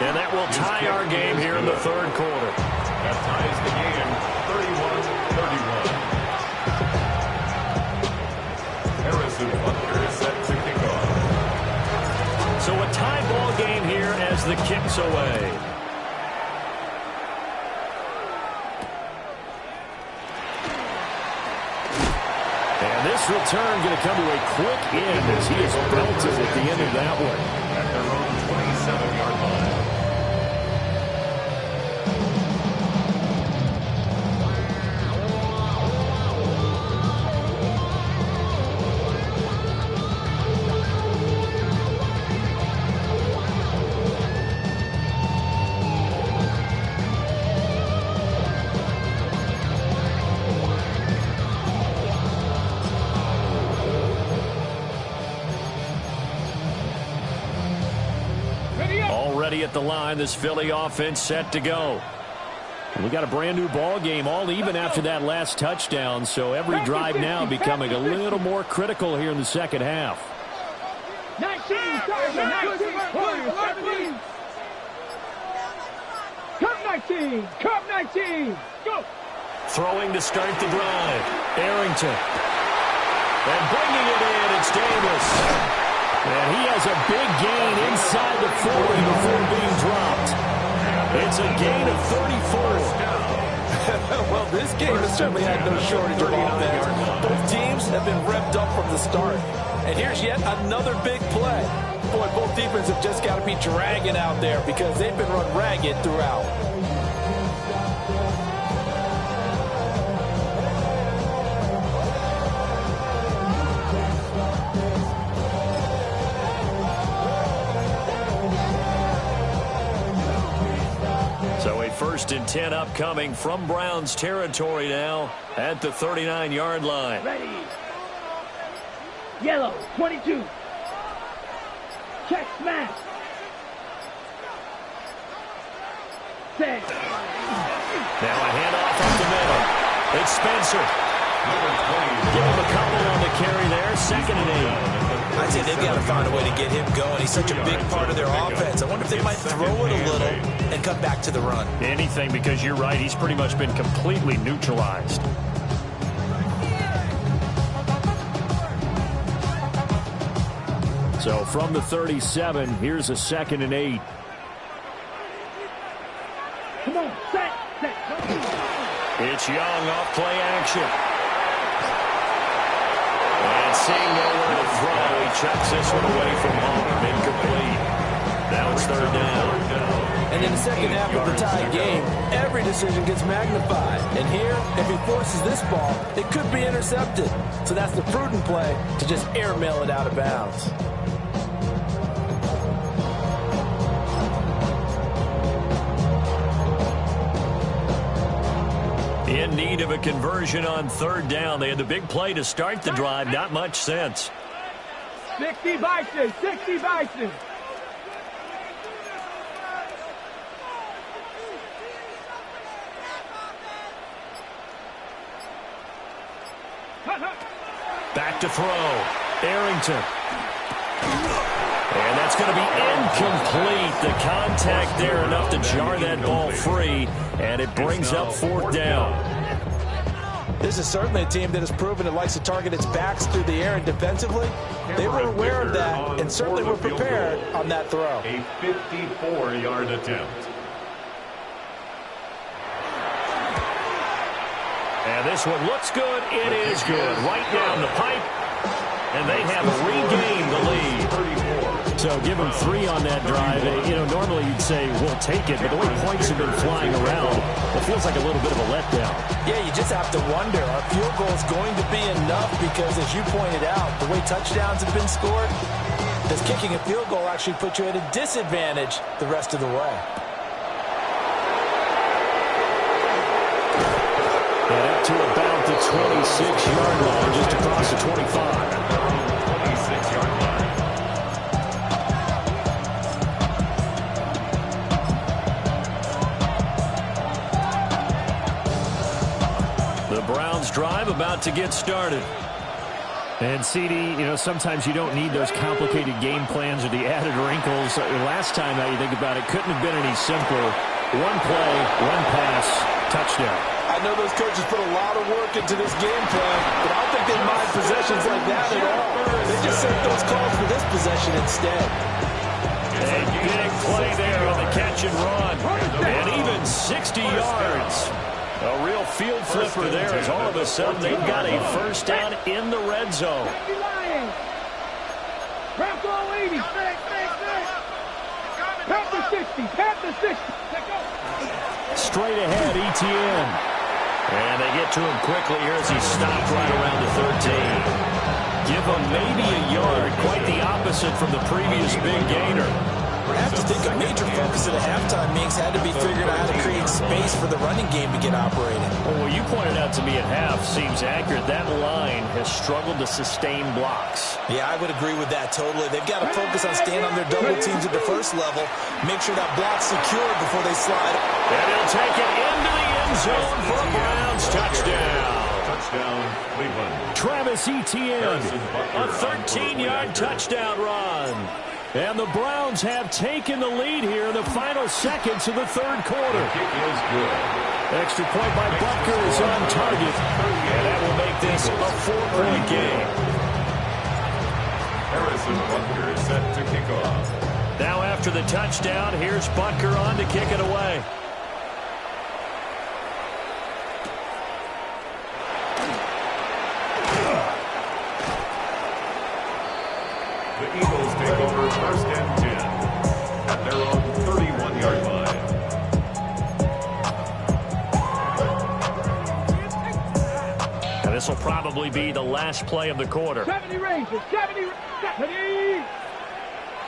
[SPEAKER 3] And that will tie our game here in the 3rd quarter.
[SPEAKER 7] That ties the game 31-31. Harrison Butker is set to kick off.
[SPEAKER 3] So a tie ball game here as the kick's away. And this return going to come to a quick end as he is belted at the end of that one.
[SPEAKER 7] At their own 27-yard line.
[SPEAKER 3] At the line, this Philly offense set to go. We got a brand new ball game, all even after that last touchdown, so every drive now becoming a little more critical here in the 2nd half.
[SPEAKER 6] 19, 19, Cup 19, Cup 19, go!
[SPEAKER 3] Throwing to start the drive, Arrington. And bringing it in, it's Davis. And he has a big gain inside the 40 before being dropped. It's a gain of 34.
[SPEAKER 8] Well, this game has certainly had no shortage of offense. Both teams have been revved up from the start. And here's yet another big play. Boy, both defenses have just got to be dragging out there because they've been run ragged throughout.
[SPEAKER 3] So a 1st and 10 upcoming from Browns territory now at the 39-yard line.
[SPEAKER 6] Ready. Yellow, 22. Check smash. Set.
[SPEAKER 3] Now a handoff up the middle. It's Spencer. Give him a couple on the carry there. 2nd and 8.
[SPEAKER 4] I'd say they've got to find a way to get him going. He's such a big part of their offense. I wonder if they might throw it a little and come back to the run.
[SPEAKER 3] Anything, because you're right. He's pretty much been completely neutralized. So from the 37, here's a 2nd and 8.
[SPEAKER 6] Come on, set.
[SPEAKER 3] It's Young off play action. And seeing nowhere to throw, he chucks this one away from home. Incomplete. Now it's 3rd down.
[SPEAKER 8] And in the 2nd half of the tie game, every decision gets magnified. And here, if he forces this ball, it could be intercepted. So that's the prudent play to just airmail it out of bounds.
[SPEAKER 3] In need of a conversion on third down. They had the big play to start the drive. Not much sense.
[SPEAKER 6] 60 Bison, 60 Bison.
[SPEAKER 3] Back to throw. Arrington. And that's going to be incomplete. The contact there enough to jar that ball free, and it brings up fourth down.
[SPEAKER 8] This is certainly a team that has proven it likes to target its backs through the air and defensively. They were aware of that and certainly were prepared on that throw.
[SPEAKER 7] A 54-yard attempt.
[SPEAKER 3] And this one looks good. It is good. Right down the pipe. And they have regained the lead.
[SPEAKER 9] So give them 3 on that drive. You know, normally you'd say, we'll take it. But the way points have been flying around, it feels like a little bit of a letdown.
[SPEAKER 8] Yeah, you just have to wonder, are field goals going to be enough? Because as you pointed out, the way touchdowns have been scored, does kicking a field goal actually put you at a disadvantage the rest of the way?
[SPEAKER 9] And up to about the 26-yard line, just across the 25.
[SPEAKER 7] 26-yard line.
[SPEAKER 3] The Browns drive about to get started.
[SPEAKER 9] And CD, you know, sometimes you don't need those complicated game plans or the added wrinkles. Last time, now you think about it, couldn't have been any simpler. One play, one pass, touchdown.
[SPEAKER 8] I know those coaches put a lot of work into this game plan, but I don't think they mind possessions like that at all. They just set those calls for this possession instead.
[SPEAKER 3] A big play there on the catch and run. And even 60 yards. A real field flipper there as all of a sudden they've got a first down in the red zone.
[SPEAKER 6] Panther 80. Panther 60. Panther 60.
[SPEAKER 3] Straight ahead, ETN. And they get to him quickly here as he stopped right around the 13. Give him maybe a yard, quite the opposite from the previous big gainer.
[SPEAKER 8] I have to think a major focus at a halftime, Minks, had to be figuring out how to create space for the running game to get operating.
[SPEAKER 3] Well, you pointed out to me at half seems accurate. That line has struggled to sustain blocks.
[SPEAKER 8] Yeah, I would agree with that totally. They've got to focus on staying on their double teams at the first level, make sure that block's secured before they slide.
[SPEAKER 3] And he'll take it into the end zone for a Browns touchdown.
[SPEAKER 7] Touchdown, Cleveland.
[SPEAKER 3] Travis Etienne, a 13-yard touchdown run. And the Browns have taken the lead here in the final seconds of the third quarter.
[SPEAKER 7] The kick is good.
[SPEAKER 3] Extra point by Butker is on target. And that will make this a 4-point game.
[SPEAKER 7] Harrison Butker is set to kick off.
[SPEAKER 3] Now after the touchdown, here's Butker on to kick it away.
[SPEAKER 7] The Eagles take over first and 10 at their own 31-yard line.
[SPEAKER 3] And this will probably be the last play of the quarter.
[SPEAKER 6] 70 Rangers, 70,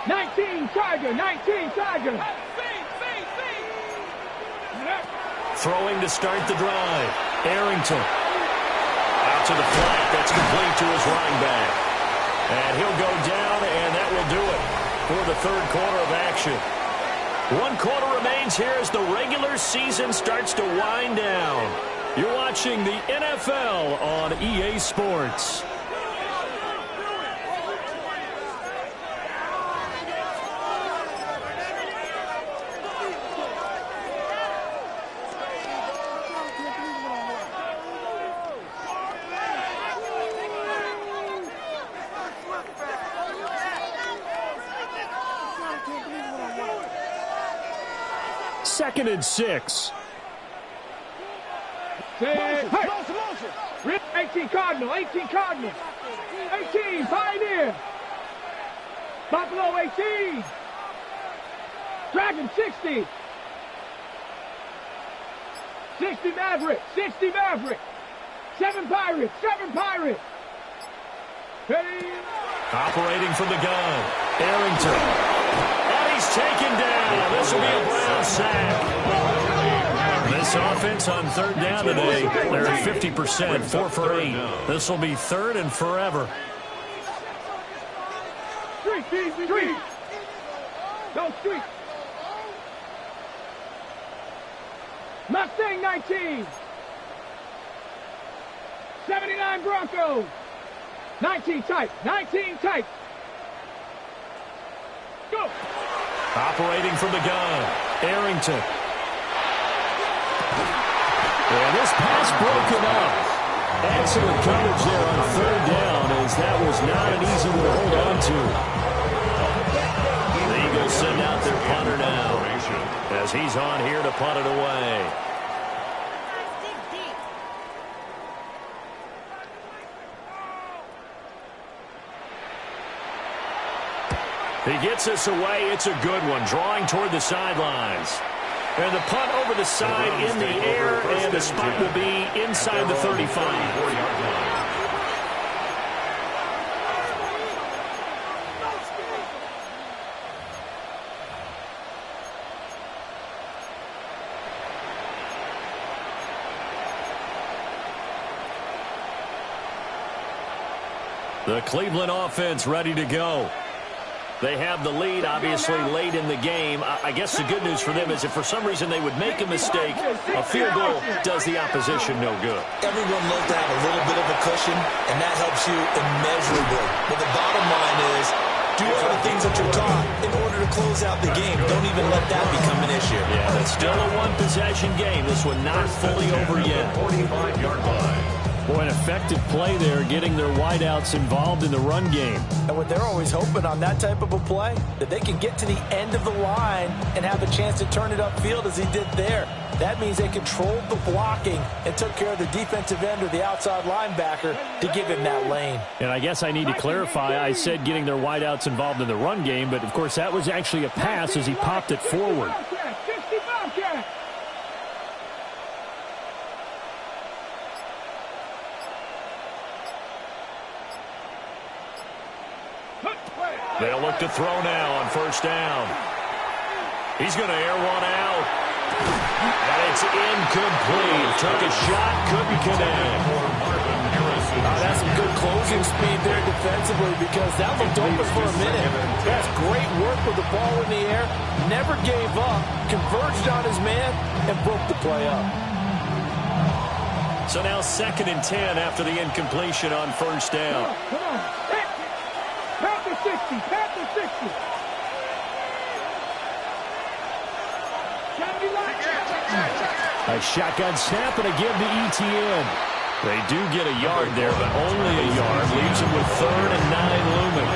[SPEAKER 6] 19 Tiger, 19 Tiger.
[SPEAKER 3] Throwing to start the drive. Arrington. Out to the flat. That's complete to his running back. And he'll go down, and that will do it for the third quarter of action. 1 quarter remains here as the regular season starts to wind down. You're watching the NFL on EA Sports. Second and 6.
[SPEAKER 6] Hey. 18 Cardinal, 18 Cardinal. 18 Pioneer. Buffalo 18. Dragon 60. 60 Maverick, 60 Maverick. 7 Pirates, 7 Pirates. Ready?
[SPEAKER 3] Operating from the gun. Arrington. And he's taken down. This will be a Brown sack. This offense on third down today, they're at 50%, 4 for 8. This will be third and forever.
[SPEAKER 6] Street. Go street. Mustang 19. 79 Broncos. 19 tight. 19 tight. Go.
[SPEAKER 3] Operating from the gun, Arrington. And this pass broken up. Excellent coverage there on third down, as that was not an easy one to hold on to. The Eagles send out their punter now, as he's on here to punt it away. He gets us away. It's a good one, drawing toward the sidelines. And the punt over the side in the air, and the spot will be inside the 35. The Cleveland offense ready to go. They have the lead, obviously, late in the game. I guess the good news for them is if for some reason they would make a mistake, a field goal does the opposition no good.
[SPEAKER 4] Everyone loves to have a little bit of a cushion, and that helps you immeasurably. But the bottom line is, do all the things that you're taught in order to close out the game. Don't even let that become an issue.
[SPEAKER 3] Yeah, it's still a one-possession game. This one not fully over yet.
[SPEAKER 7] 45-yard line.
[SPEAKER 3] Boy, an effective play there, getting their wideouts involved in the run game.
[SPEAKER 8] And what they're always hoping on that type of a play, that they can get to the end of the line and have a chance to turn it upfield as he did there. That means they controlled the blocking and took care of the defensive end or the outside linebacker to give him that lane.
[SPEAKER 3] And I guess I need to clarify, I said getting their wideouts involved in the run game, but of course that was actually a pass as he popped it forward. They'll look to throw now on first down. He's going to air one out. And it's incomplete. Took a shot, couldn't connect.
[SPEAKER 8] That's some good closing speed there defensively, because that looked open for a minute. That's great work with the ball in the air. Never gave up. Converged on his man and broke the play up.
[SPEAKER 3] So now 2nd and 10 after the incompletion on first down.
[SPEAKER 6] Come on. Panther 60. Panther 60.
[SPEAKER 3] A shotgun snap and a give to ETN. They do get a yard there, but only a yard. Leaves them with 3rd and 9 looming.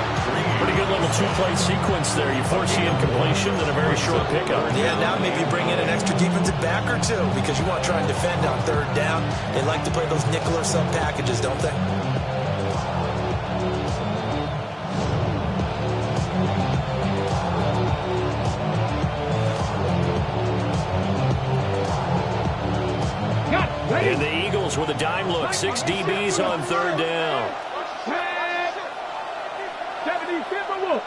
[SPEAKER 3] Pretty good little two-play sequence there. You force the incompletion, then a very short pickup.
[SPEAKER 4] Yeah, now maybe bring in an extra defensive back or two, because you want to try and defend on 3rd down. They like to play those nickel or sub packages, don't they?
[SPEAKER 3] And the Eagles with a dime look. 6 DBs on 3rd down.
[SPEAKER 6] 70 Timberwolves.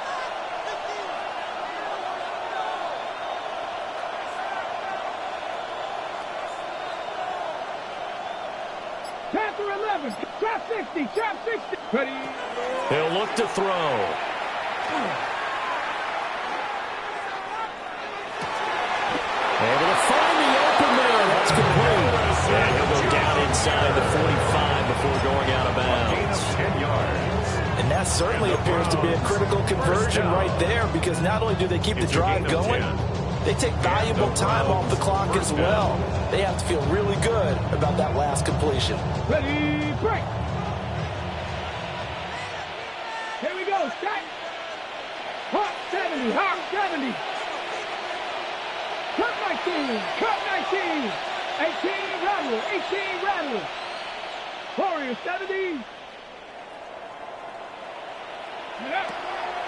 [SPEAKER 6] Panther 11. Trap 60. Trap 60. Ready.
[SPEAKER 3] They'll look to throw. Able to find the open there. That's complete. And he'll go down inside the 45 before going out of bounds.
[SPEAKER 7] 10 yards.
[SPEAKER 8] And that certainly appears to be a critical conversion right there, because not only do they keep the drive going, they take valuable time off the clock as well. They have to feel really good about that last completion.
[SPEAKER 6] Ready, break. Here we go, set. Hawk 70, Hawk 70. Cut 19, cut 19. 18 rattle, 18 rattle. Warrior 70.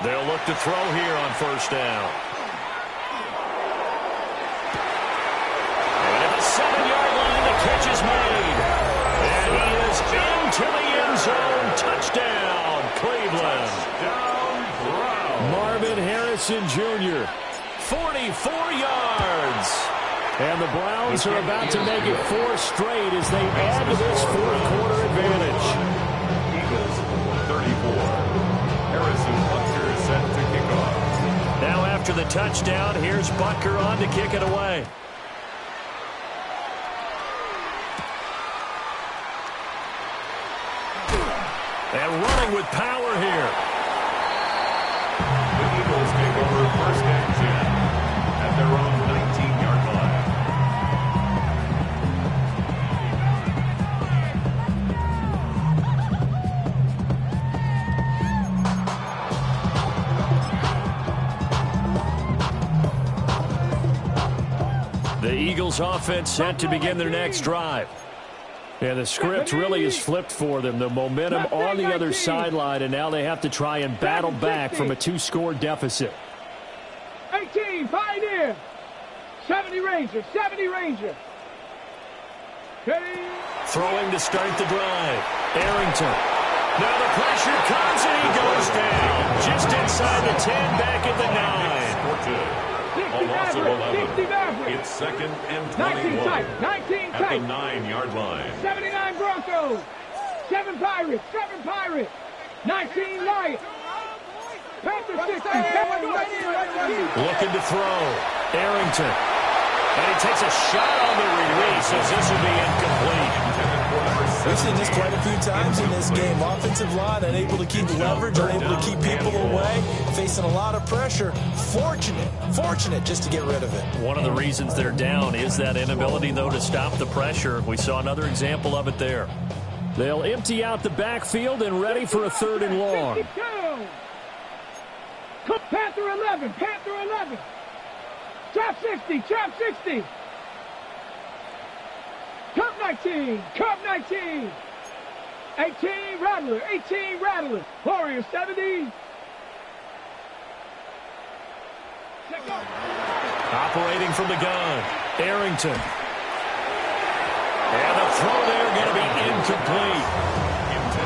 [SPEAKER 3] They'll look to throw here on first down. And at the 7-yard line, the catch is made. And he is into the end zone. Touchdown, Cleveland. Marvin Harrison Jr., 44 yards. And the Browns are about to make it 4 straight as they add to this fourth-quarter advantage.
[SPEAKER 7] Eagles 34. Harrison Butker is set to kick off.
[SPEAKER 3] Now after the touchdown, here's Butker on to kick it away. And running with power here.
[SPEAKER 7] The Eagles take over first and 10 at their own 19-yard line.
[SPEAKER 3] The Eagles offense set to begin their next drive. And the script really is flipped for them. The momentum on the other sideline, and now they have to try and battle back from a 2-score deficit.
[SPEAKER 6] 18, Pioneer. 70 Ranger, 70 Ranger.
[SPEAKER 3] Throwing to start the drive. Arrington. Now the pressure comes and he goes down. Just inside the 10, back at the 9.
[SPEAKER 7] A loss of 11. It's second and 21 at the 9-yard line.
[SPEAKER 6] 79 Broncos. 7 Pirates. 7 Pirates. 19 Lions. Panthers 16.
[SPEAKER 3] Looking to throw. Arrington. And he takes a shot on the release as this will be incomplete.
[SPEAKER 8] We've seen this quite a few times in this game. Offensive line unable to keep leverage, unable to keep people away, facing a lot of pressure. Fortunate just to get rid of it.
[SPEAKER 3] One of the reasons they're down is that inability, though, to stop the pressure. We saw another example of it there. They'll empty out the backfield and ready for a 3rd and long.
[SPEAKER 6] Panther 11. Panther 11. Trap 60. Trap 60. Cup 19. Cup 19. 18 Rattler. 18 Rattler. Warriors 70.
[SPEAKER 3] Operating from the gun. Arrington. And the throw there going to be incomplete.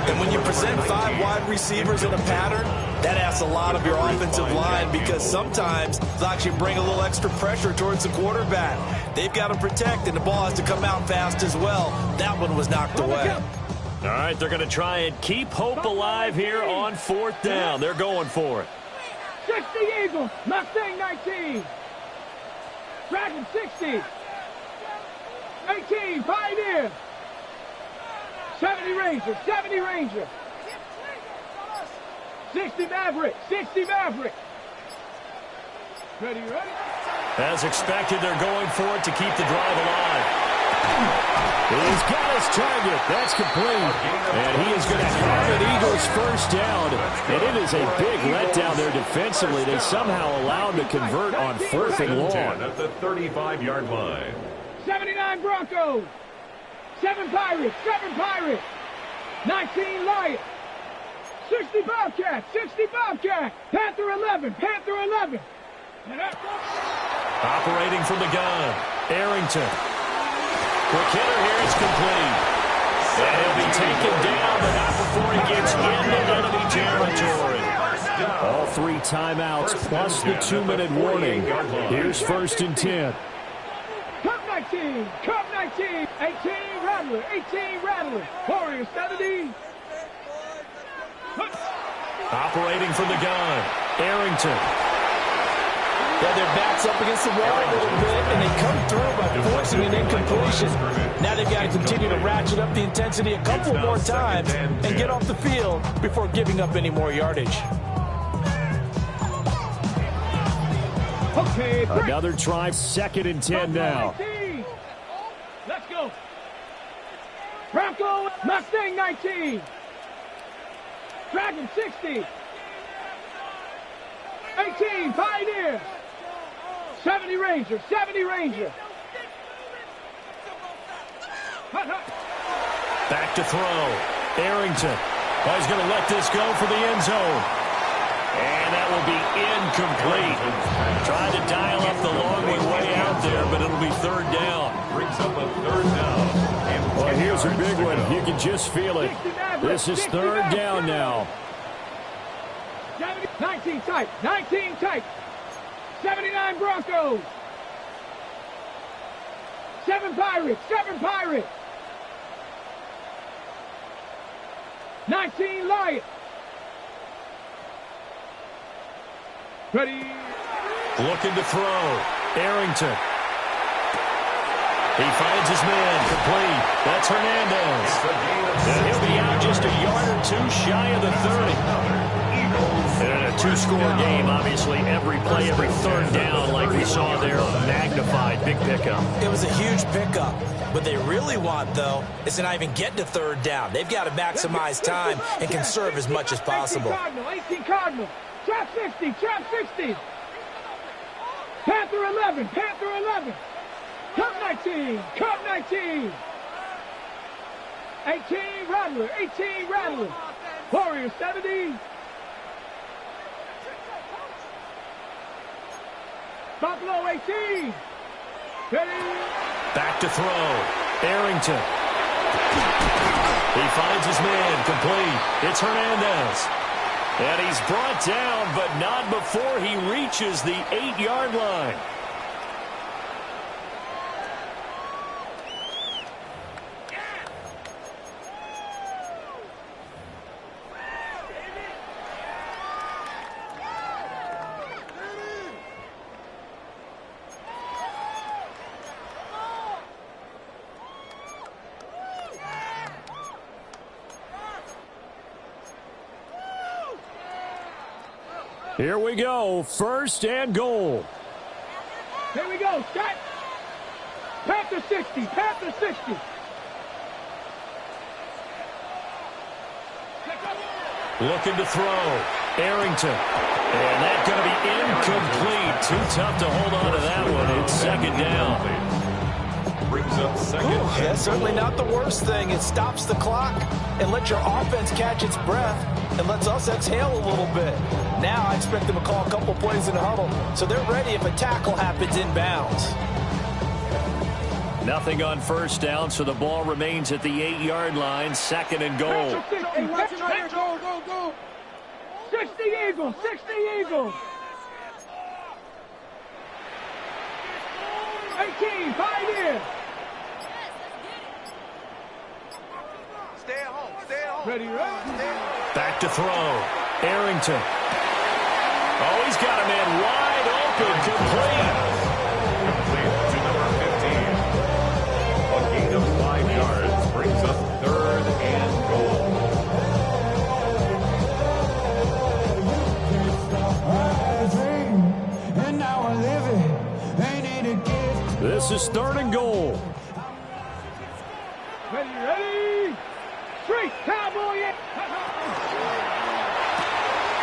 [SPEAKER 8] And when you present 5 wide receivers in a pattern, that asks a lot of your offensive line because sometimes they'll actually bring a little extra pressure towards the quarterback. They've got to protect, and the ball has to come out fast as well. That one was knocked away.
[SPEAKER 3] All right, they're going to try and keep hope alive here on 4th down. They're going for it.
[SPEAKER 6] 60 Eagles. Mustang 19. Dragon 60. 18 Pioneer. 70 Ranger. 70 Ranger. 60 Maverick. 60 Maverick. Ready?
[SPEAKER 3] As expected, they're going for it to keep the drive alive. He's got his target. That's complete. And he is going to have an Eagles first down. And it is a big letdown there defensively. They somehow allowed to convert on 4th and long.
[SPEAKER 7] At the 35-yard line.
[SPEAKER 6] 79 Broncos. 7 Pirates. 7 Pirates. 19 Lions. 60 Bobcats. 60 Bobcats. Panther 11. Panther 11.
[SPEAKER 3] Operating from the gun. Arrington. Quick hitter here is complete. And he'll be taken down, but not before he gets into enemy territory. All 3 timeouts plus the 2-minute warning. Here's 1st and 10.
[SPEAKER 6] Cup 19. Cup 19. 18 Rattler. 18 Rattler. Warriors 70.
[SPEAKER 3] Operating from the gun. Arrington.
[SPEAKER 8] Yeah, their backs up against the wall a little bit, and they come through by forcing an incompletion. Now they've got to continue to ratchet up the intensity a couple more times and get off the field before giving up any more yardage.
[SPEAKER 6] Okay,
[SPEAKER 3] another try, 2nd and 10 now.
[SPEAKER 6] Let's go. Bronco Mustang 19. Dragon 60. 18 Pioneer. 70 Ranger. 70 Ranger.
[SPEAKER 3] Back to throw. Arrington. Oh, he's going to let this go for the end zone. And that will be incomplete. Trying to dial up the long way out there, but it'll be 3rd down.
[SPEAKER 7] Brings up a 3rd down.
[SPEAKER 3] Well, here's a big one. You can just feel it. This is 3rd down now.
[SPEAKER 6] 19 tight. 19 tight. 79 Broncos. 7 Pirates. 7 Pirates. 19 Lions. Ready.
[SPEAKER 3] Looking to throw. Arrington. He finds his man. Complete. That's Hernandez. And he'll be out just a yard or two shy of the 30. And in a two-score game, obviously, every play, every third down, like we saw there, magnified. Big pickup.
[SPEAKER 4] It was a huge pickup. What they really want, though, is to not even get to third down. They've got to maximize time and conserve as much as possible.
[SPEAKER 6] 18 Cardinal. Trap 60. Trap 60. Panther 11. Panther 11. Cup 19. Cup 19. 18 Rattler. 18 Rattler. Warriors 70. Buffalo 18. Ready.
[SPEAKER 3] Back to throw. Arrington. He finds his man. Complete. It's Hernandez. And he's brought down, but not before he reaches the 8-yard line. Here we go. First and goal.
[SPEAKER 6] Here we go. Set. Panther 60. Panther 60.
[SPEAKER 3] Looking to throw. Arrington. And that's going to be incomplete. Too tough to hold on to that one. It's second down.
[SPEAKER 7] Brings up second.
[SPEAKER 8] That's certainly not the worst thing. It stops the clock and lets your offense catch its breath and lets us exhale a little bit. Now I expect them to call a couple plays in the huddle, so they're ready if a tackle happens inbounds.
[SPEAKER 3] Nothing on first down, so the ball remains at the 8-yard line. Second and goal.
[SPEAKER 6] 60 Eagles. 60 Eagles. 18. Pioneers.
[SPEAKER 5] Stay at home. Stay at home.
[SPEAKER 6] Ready, ready.
[SPEAKER 3] Back to throw. Arrington. Oh, he's got a man wide open. Complete.
[SPEAKER 7] Complete to number 15. A gain of 5 yards brings up third and goal.
[SPEAKER 3] This is third and goal.
[SPEAKER 6] Ready, ready. Straight cowboy.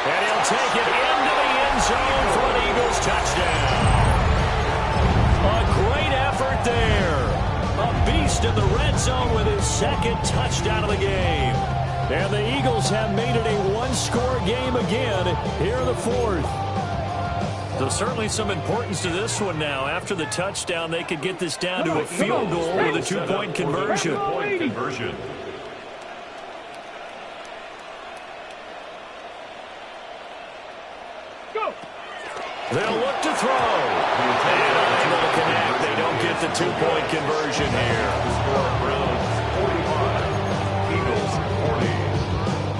[SPEAKER 3] And he'll take it into the end zone for an Eagles touchdown. A great effort there. A beast in the red zone with his second touchdown of the game. And the Eagles have made it a one-score game again here in the fourth. So certainly some importance to this one now. After the touchdown, they could get this down to a field goal with a two-point conversion. They'll look to throw. And unable to connect. They don't get the two-point conversion here.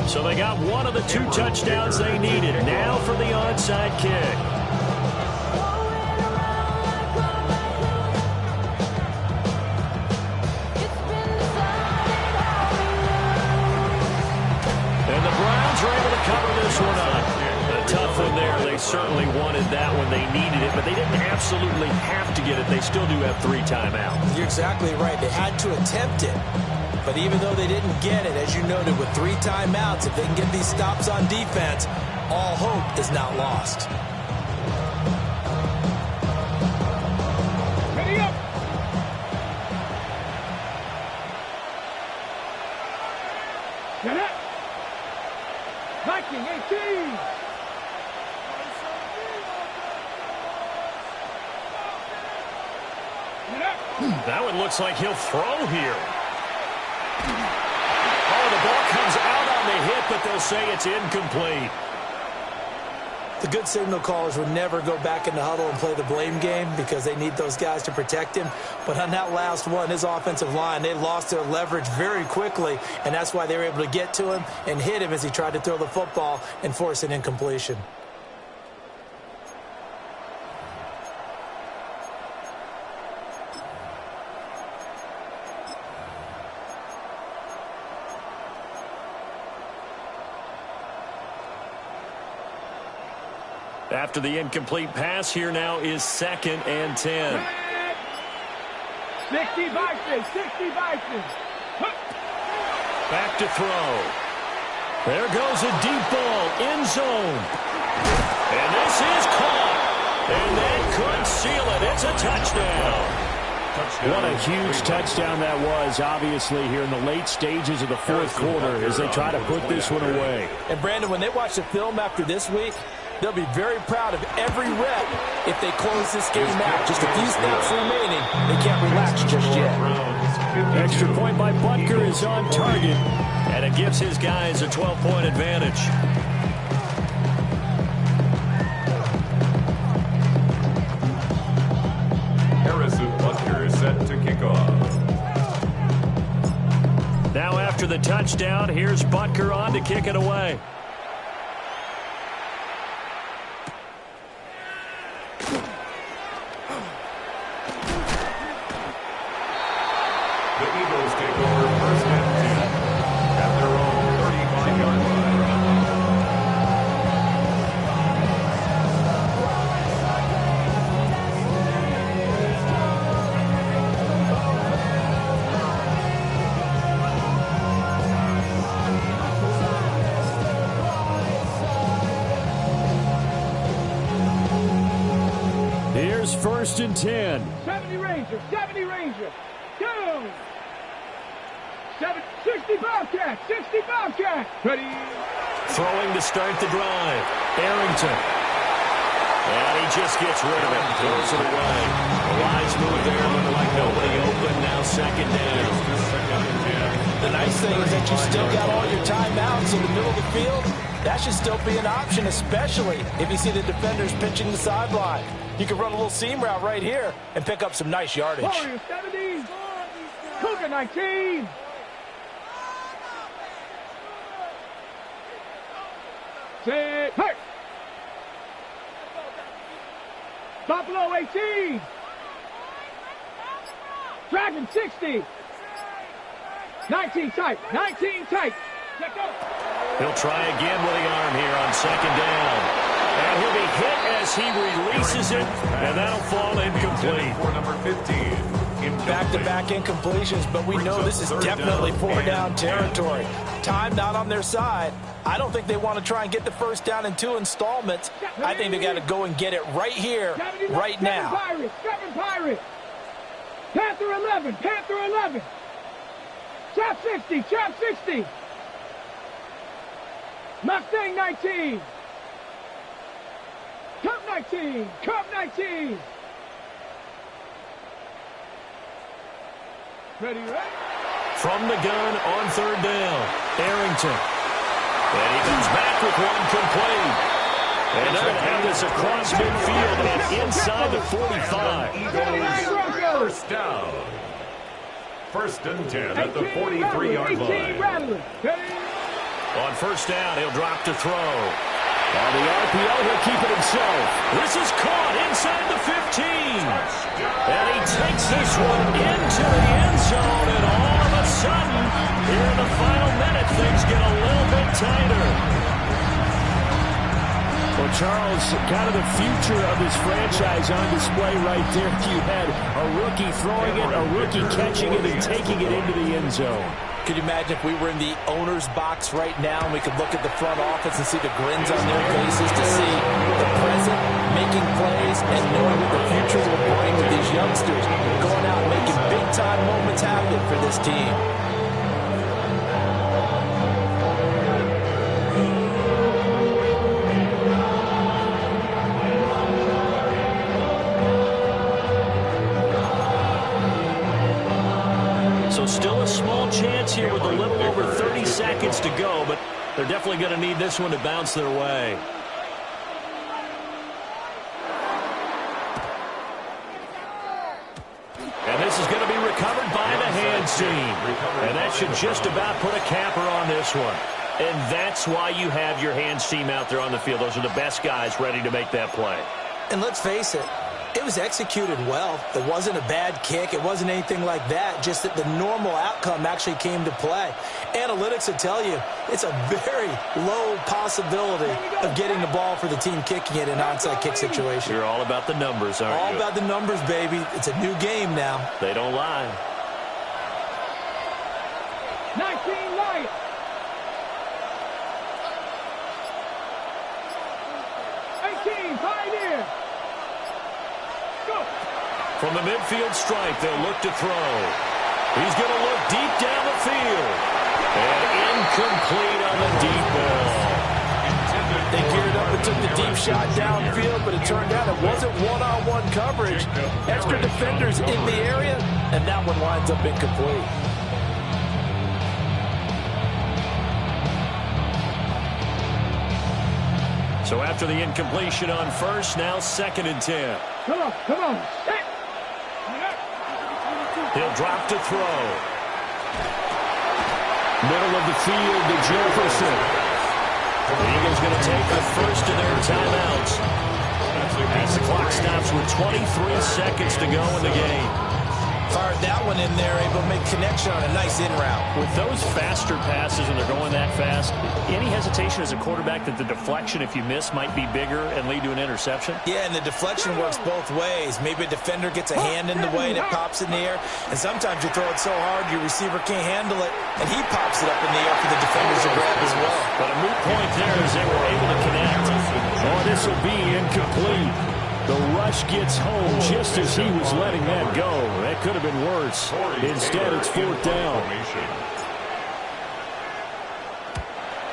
[SPEAKER 3] So they got one of the two touchdowns they needed. Now for the onside kick. And the Browns are able to cover this one up. A tough one there. They certainly wanted that when they needed it, but they didn't absolutely have to get it. They still do have 3 timeouts.
[SPEAKER 4] You're exactly right. They had to attempt it. But even though they didn't get it, as you noted, with 3 timeouts, if they can get these stops on defense, all hope is not lost.
[SPEAKER 6] Ready up. Get up. Viking 18.
[SPEAKER 3] That one looks like he'll throw here. Oh, the ball comes out on the hit, but they'll say it's incomplete.
[SPEAKER 8] The good signal callers would never go back in the huddle and play the blame game because they need those guys to protect him. But on that last one, his offensive line, they lost their leverage very quickly, and that's why they were able to get to him and hit him as he tried to throw the football and force an incompletion.
[SPEAKER 3] After the incomplete pass, here now is 2nd and 10.
[SPEAKER 6] 60 Vikings, 60 Vikings.
[SPEAKER 3] Back to throw. There goes a deep ball, end zone. And this is caught. And that could seal it. It's a touchdown.
[SPEAKER 9] What a huge touchdown that was, obviously, here in the late stages of the fourth quarter as they try to put this one away.
[SPEAKER 8] And, Brandon, when they watch the film after this week, they'll be very proud of every rep if they close this game out. Just a few snaps remaining. They can't relax just yet.
[SPEAKER 3] Extra point by Butker is on target, and it gives his guys a 12-point advantage.
[SPEAKER 7] Harrison Butker is set to kick off.
[SPEAKER 3] Now after the touchdown, here's Butker on to kick it away.
[SPEAKER 7] The Eagles take over 1st and 10 at their own 35-yard line.
[SPEAKER 3] Here's 1st and 10.
[SPEAKER 6] 70 Rangers, 70 Rangers. Go! 60 Bobcats, 60 Bobcats. Ready?
[SPEAKER 3] Throwing to start the drive. Arrington. And he just gets rid of it. Throws it away. Wise move there. Looking like nobody open. Now 2nd down.
[SPEAKER 8] The nice thing is that you still got all your timeouts in the middle of the field. That should still be an option, especially if you see the defenders pitching the sideline. You can run a little seam route right here and pick up some nice yardage.
[SPEAKER 6] Warriors 70. Cougar 19. Set. Hey. Buffalo 18. Dragon 60. 19 tight. 19 tight. Check out.
[SPEAKER 3] He'll try again with the arm here on 2nd down. And he'll be hit as he releases it, and that'll fall incomplete.
[SPEAKER 7] For number 15.
[SPEAKER 8] Back-to-back incompletions, but we know this is definitely 4-down territory. Time not on their side. I don't think they want to try and get the 1st down in 2 installments. I think they got to go and get it right here, right now.
[SPEAKER 6] 7 Pirates. Panther 11. Panther 11. Chap 60. Chap 60. Mustang 19. Cup 19. Cup 19. Ready, ready?
[SPEAKER 3] From the gun on 3rd down, Arrington. And he comes back with one complete. And they're going to have this across midfield and inside the 45.
[SPEAKER 7] Eagles 1st down. 1st and 10 at the 43-yard line.
[SPEAKER 3] On 1st down, he'll drop to throw. On the RPO, he'll keep it himself. This is caught inside the 15. And he takes this one into the end zone. And all of a sudden, here in the final minute, things get a little bit tighter. Well, Charles, kind of the future of this franchise on display right there. You had a rookie throwing it, a rookie catching it, and taking it into the end zone.
[SPEAKER 8] Could you imagine if we were in the owner's box right now and we could look at the front office and see the grins on their faces to see the present, making plays, and knowing what the future will bring with these youngsters going out and making big-time moments happen for this team.
[SPEAKER 3] Still a small chance here with a little over 30 seconds to go, but they're definitely going to need this one to bounce their way. going to be recovered by the hands team. And that should just about put a capper on this one. And that's why you have your hands team out there on the field. Those are the best guys ready to make that play.
[SPEAKER 8] And let's face it, it was executed well. It wasn't a bad kick. It wasn't anything like that. Just that the normal outcome actually came to play. Analytics will tell you it's a very low possibility of getting the ball for the team kicking it in an onside kick situation.
[SPEAKER 3] You're all about the numbers, aren't you?
[SPEAKER 8] All about the numbers, baby. It's a new game now.
[SPEAKER 3] They don't lie.
[SPEAKER 6] 19 Lions. Pioneer. Go.
[SPEAKER 3] From the midfield stripe, they'll look to throw. He's going to look deep down the field. And incomplete on the deep ball.
[SPEAKER 8] They geared up and took the deep shot downfield, but it turned out it wasn't one-on-one coverage. Extra defenders in the area, and that one winds up incomplete.
[SPEAKER 3] So after the incompletion on first, now 2nd and 10.
[SPEAKER 6] Come on, come on.
[SPEAKER 3] He'll drop to throw. Middle of the field to Jefferson. The Eagles going to take the first of their timeouts. As the clock stops with 23 seconds to go in the game.
[SPEAKER 8] Fired that one in there, able to make connection on a nice in route.
[SPEAKER 3] With those faster passes and they're going that fast, any hesitation as a quarterback that the deflection, if you miss, might be bigger and lead to an interception?
[SPEAKER 8] Yeah, and the deflection works both ways. Maybe a defender gets a hand in the way and it pops in the air. And sometimes you throw it so hard your receiver can't handle it, and he pops it up in the air for the defenders to grab as well.
[SPEAKER 3] But a moot point there as they were able to connect. Oh, this will be incomplete. The rush gets home just as he was letting that go. That could have been worse. Instead, it's 4th down.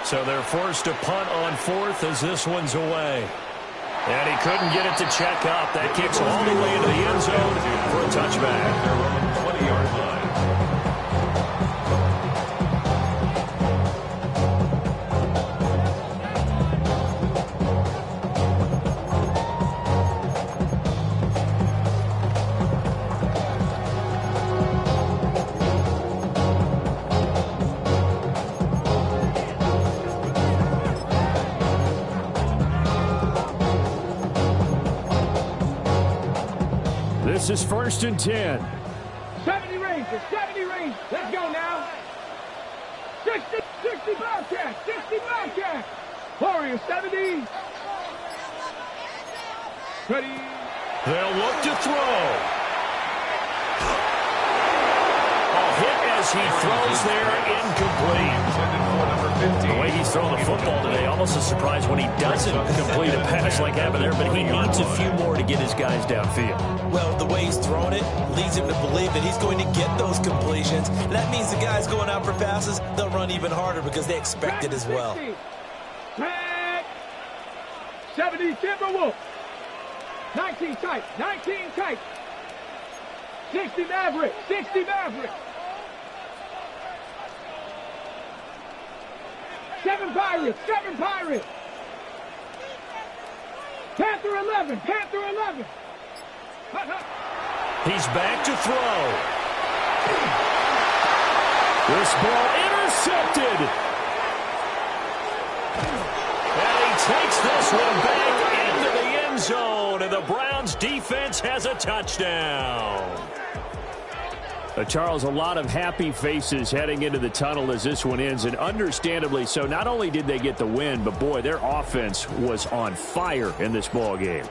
[SPEAKER 3] So they're forced to punt on 4th as this one's away. And he couldn't get it to check up. That kicks all the way into the end zone for a touchback.
[SPEAKER 7] 20-yard line.
[SPEAKER 3] This is 1st and 10.
[SPEAKER 6] 70 Rangers, 70 Rangers. Let's go now. 60 Bobcats, 60 Bobcats. Warriors, 70. Ready.
[SPEAKER 3] They'll look to throw. A hit as he throws there, incomplete. The way he's throwing the football today, almost a surprise when he doesn't complete a pass like happened there, but he needs a few more to get his guys downfield.
[SPEAKER 8] Well, the way he's throwing it leads him to believe that he's going to get those completions. That means the guys going out for passes, they'll run even harder because they expect it as well.
[SPEAKER 6] 70 Timberwolves. 19 tight, 19 tight. 60 Maverick, 60 Maverick. 7 Pirates, 7 Pirates. Panther 11, Panther 11.
[SPEAKER 3] He's back to throw. This ball intercepted. And he takes this one back into the end zone, and the Browns defense has a touchdown. Charles, a lot of happy faces heading into the tunnel as this one ends, and understandably so. Not only did they get the win, but boy, their offense was on fire in this ball game.